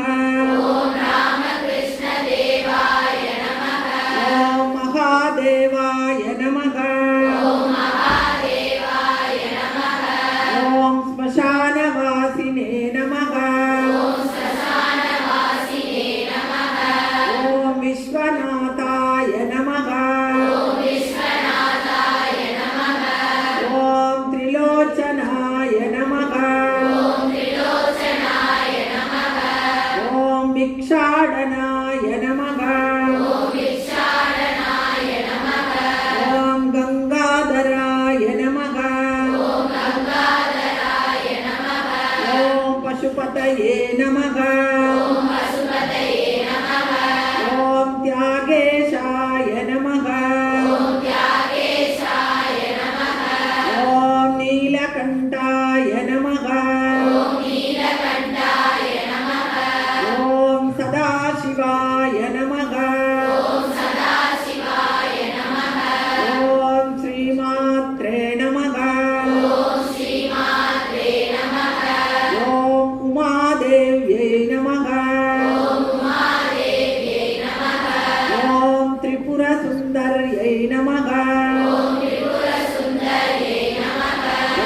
ஓம் மகாதேவாய நமः. ஓம் ஸ்மசானவாசினே நமः. ஓம் விஸ்வநாதாய நமः. ஓம் திரிலோச்சனாய நமः. ஓம் பிக்ஷாடனாய நமः. ஓம் கங்காதராய நமः. ஓம் பசுபதயே நமः. ஓம் தியாகேஷாய நமः. ஓம் நீலகண்டாய நமः. ஓம் சதாசிவாய நமः. ஓம் ஸ்ரீமாத்ரே நமः. ஓம் உமாதேவ்யை நமः. ஓம் திரிபுரசுந்தர்யை நமः.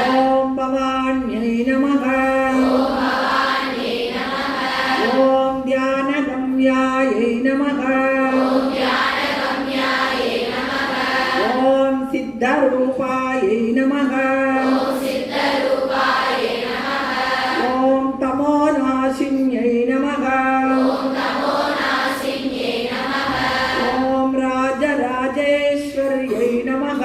ஓம் பவான்யை நமः. ஓம் தியானகம்யாயை நமः. ஓம் சித்தரூபாயை நமः. ஓம் தமோநாசின்யை நமः. ஓம் ராஜராஜேஸ்வர்யை நமः.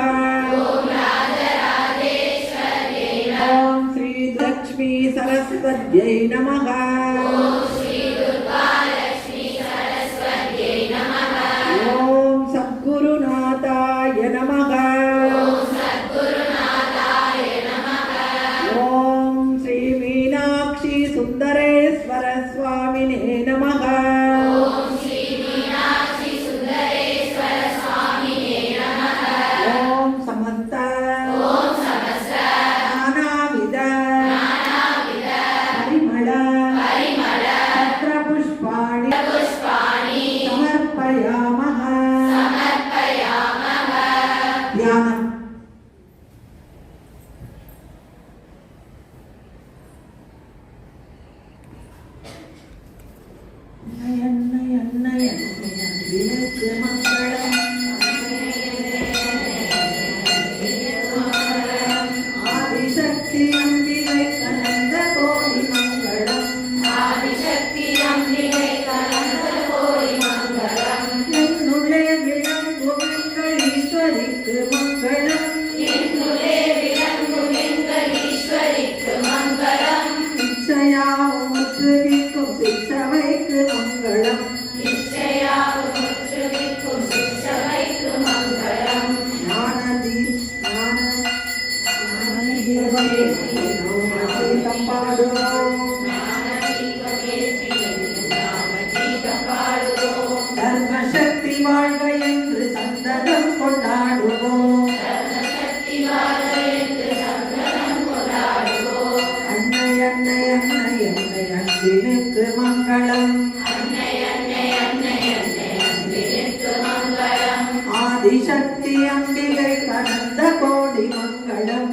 ஓம் ஸ்ரீ லக்ஷ்மி சரஸ்வத்யை நமः. ஓம் சத்குருநாதாய நமः. ஓம் ஸ்ரீ மீனாட்சி சுந்தரேஸ்வர சுவாமினே நமः. ஓம் சமஸ்த நானாவித பரிமள பத்ரபுஷ்பாணி சமர்ப்பயாமः. தியானம். விளக்கு மங்களம். ஆதிசக்தி அம்பிகை கலந்த கோடி மங்களம். என்னுள்ளே விளங்குங்கள் ஈஸ்வரிக்கு மங்களம். இச்சையா முற்றுவிக்கும் சிற்றவைக்கு மங்களம். ஞானதி ஞானதீபம் பாடுவோம். தர்மசக்தி வாழ்க என்று சந்தனம் கொண்டாடுவோம். அன்னை அன்னை அன்னை அன்னை அன்பினுக்கு மங்களம். ஆதிசக்தி அம்பிகை கலந்த கோடி மங்களம்.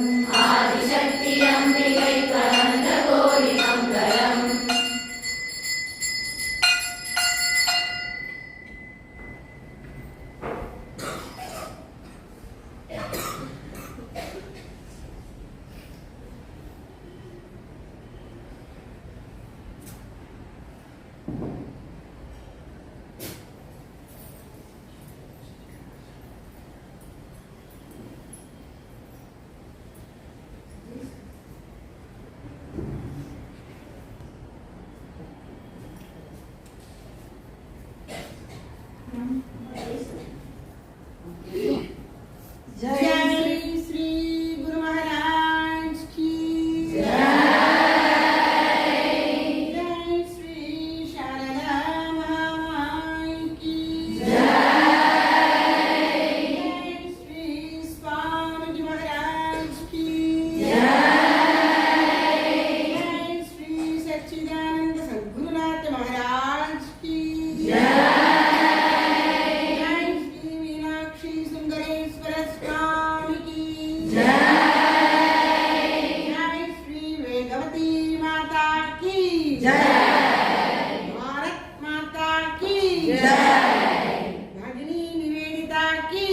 பாரத் மாதா கி भगिनी निवेदिता की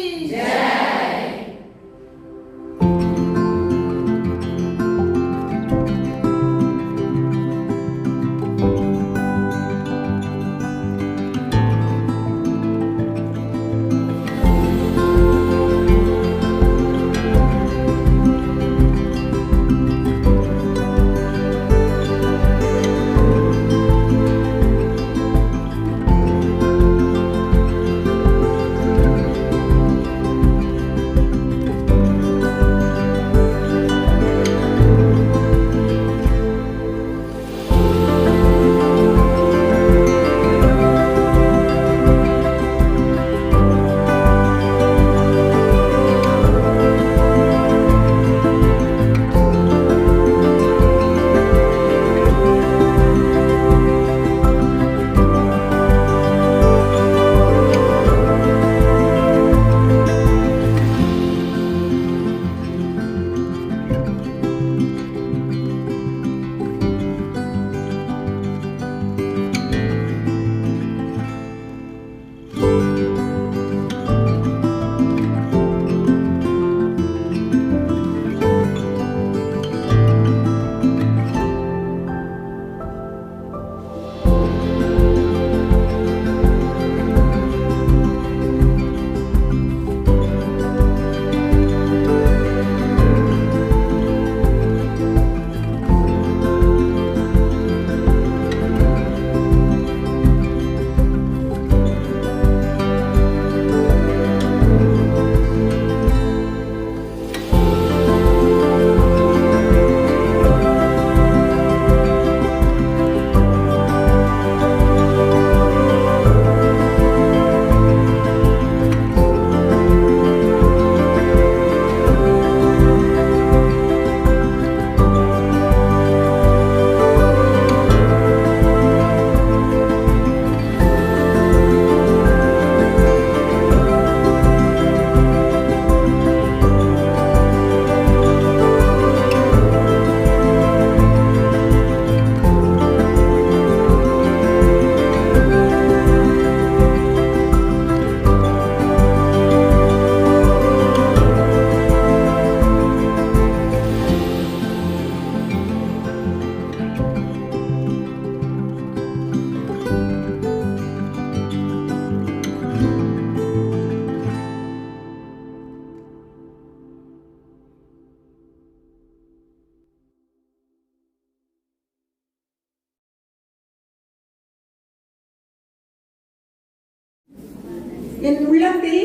என் உள்ளத்தில்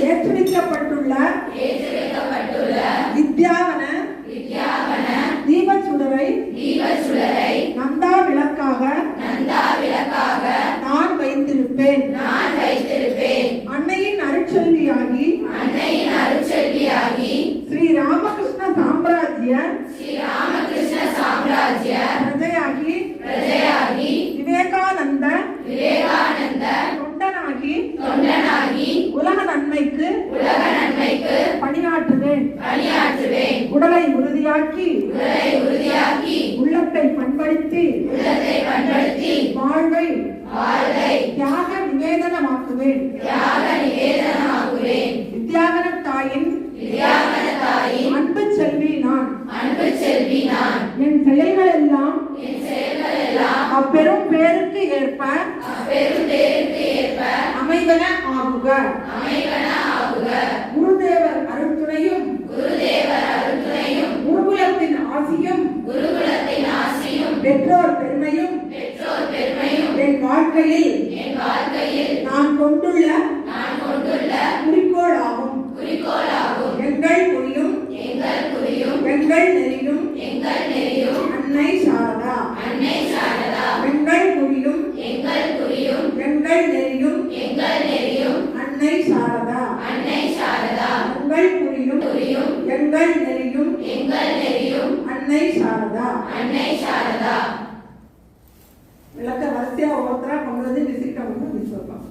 ஏற்றுவிக்கப்பட்டுள்ள வித்யாவன தீபச்சுடரை நந்தா விளக்காக நான் வைத்திருப்பேன். அன்னையின் அருட்செல்வியாகி ஸ்ரீ ராமகிருஷ்ண சாம்ராஜ்ய பிரஜையாகி விவேகானந்த தொண்டனாகி உலக நன்மைக்கு பணியாற்றுவேன். உடலை உறுதியாக்கி உள்ளத்தை பண்படுத்தி வாழ்வை தியாக நிவேதனமாக்குவேன். வித்யாவன தாயின் அன்பு செல்வி நான். என் செயல்கள் எல்லாம் அப்பெரும் பேருக்கு ஏற்ப அமைவன ஆகுக. குருதேவர் அருள்துணையும் குருகுலத்தின் ஆசியும் பெற்றோர் பெருமையும் என் வாழ்க்கையில் நான் கொண்டுள்ள குறிக்கோள் ஆகும். எங்கள் குறியும் எங்கள் நெறியும் அன்னை சாரதா. எங்கள் குறியும் எங்கள் நெறியும் அன்னை சாரதா. எங்கள் குறியும் எங்கள் நெறியும் அன்னை சாரதா. விளக்க வரிசையா ஒவ்வொருத்தரா கொண்டு வந்து விசிட்ட வந்து சொல்லலாம்.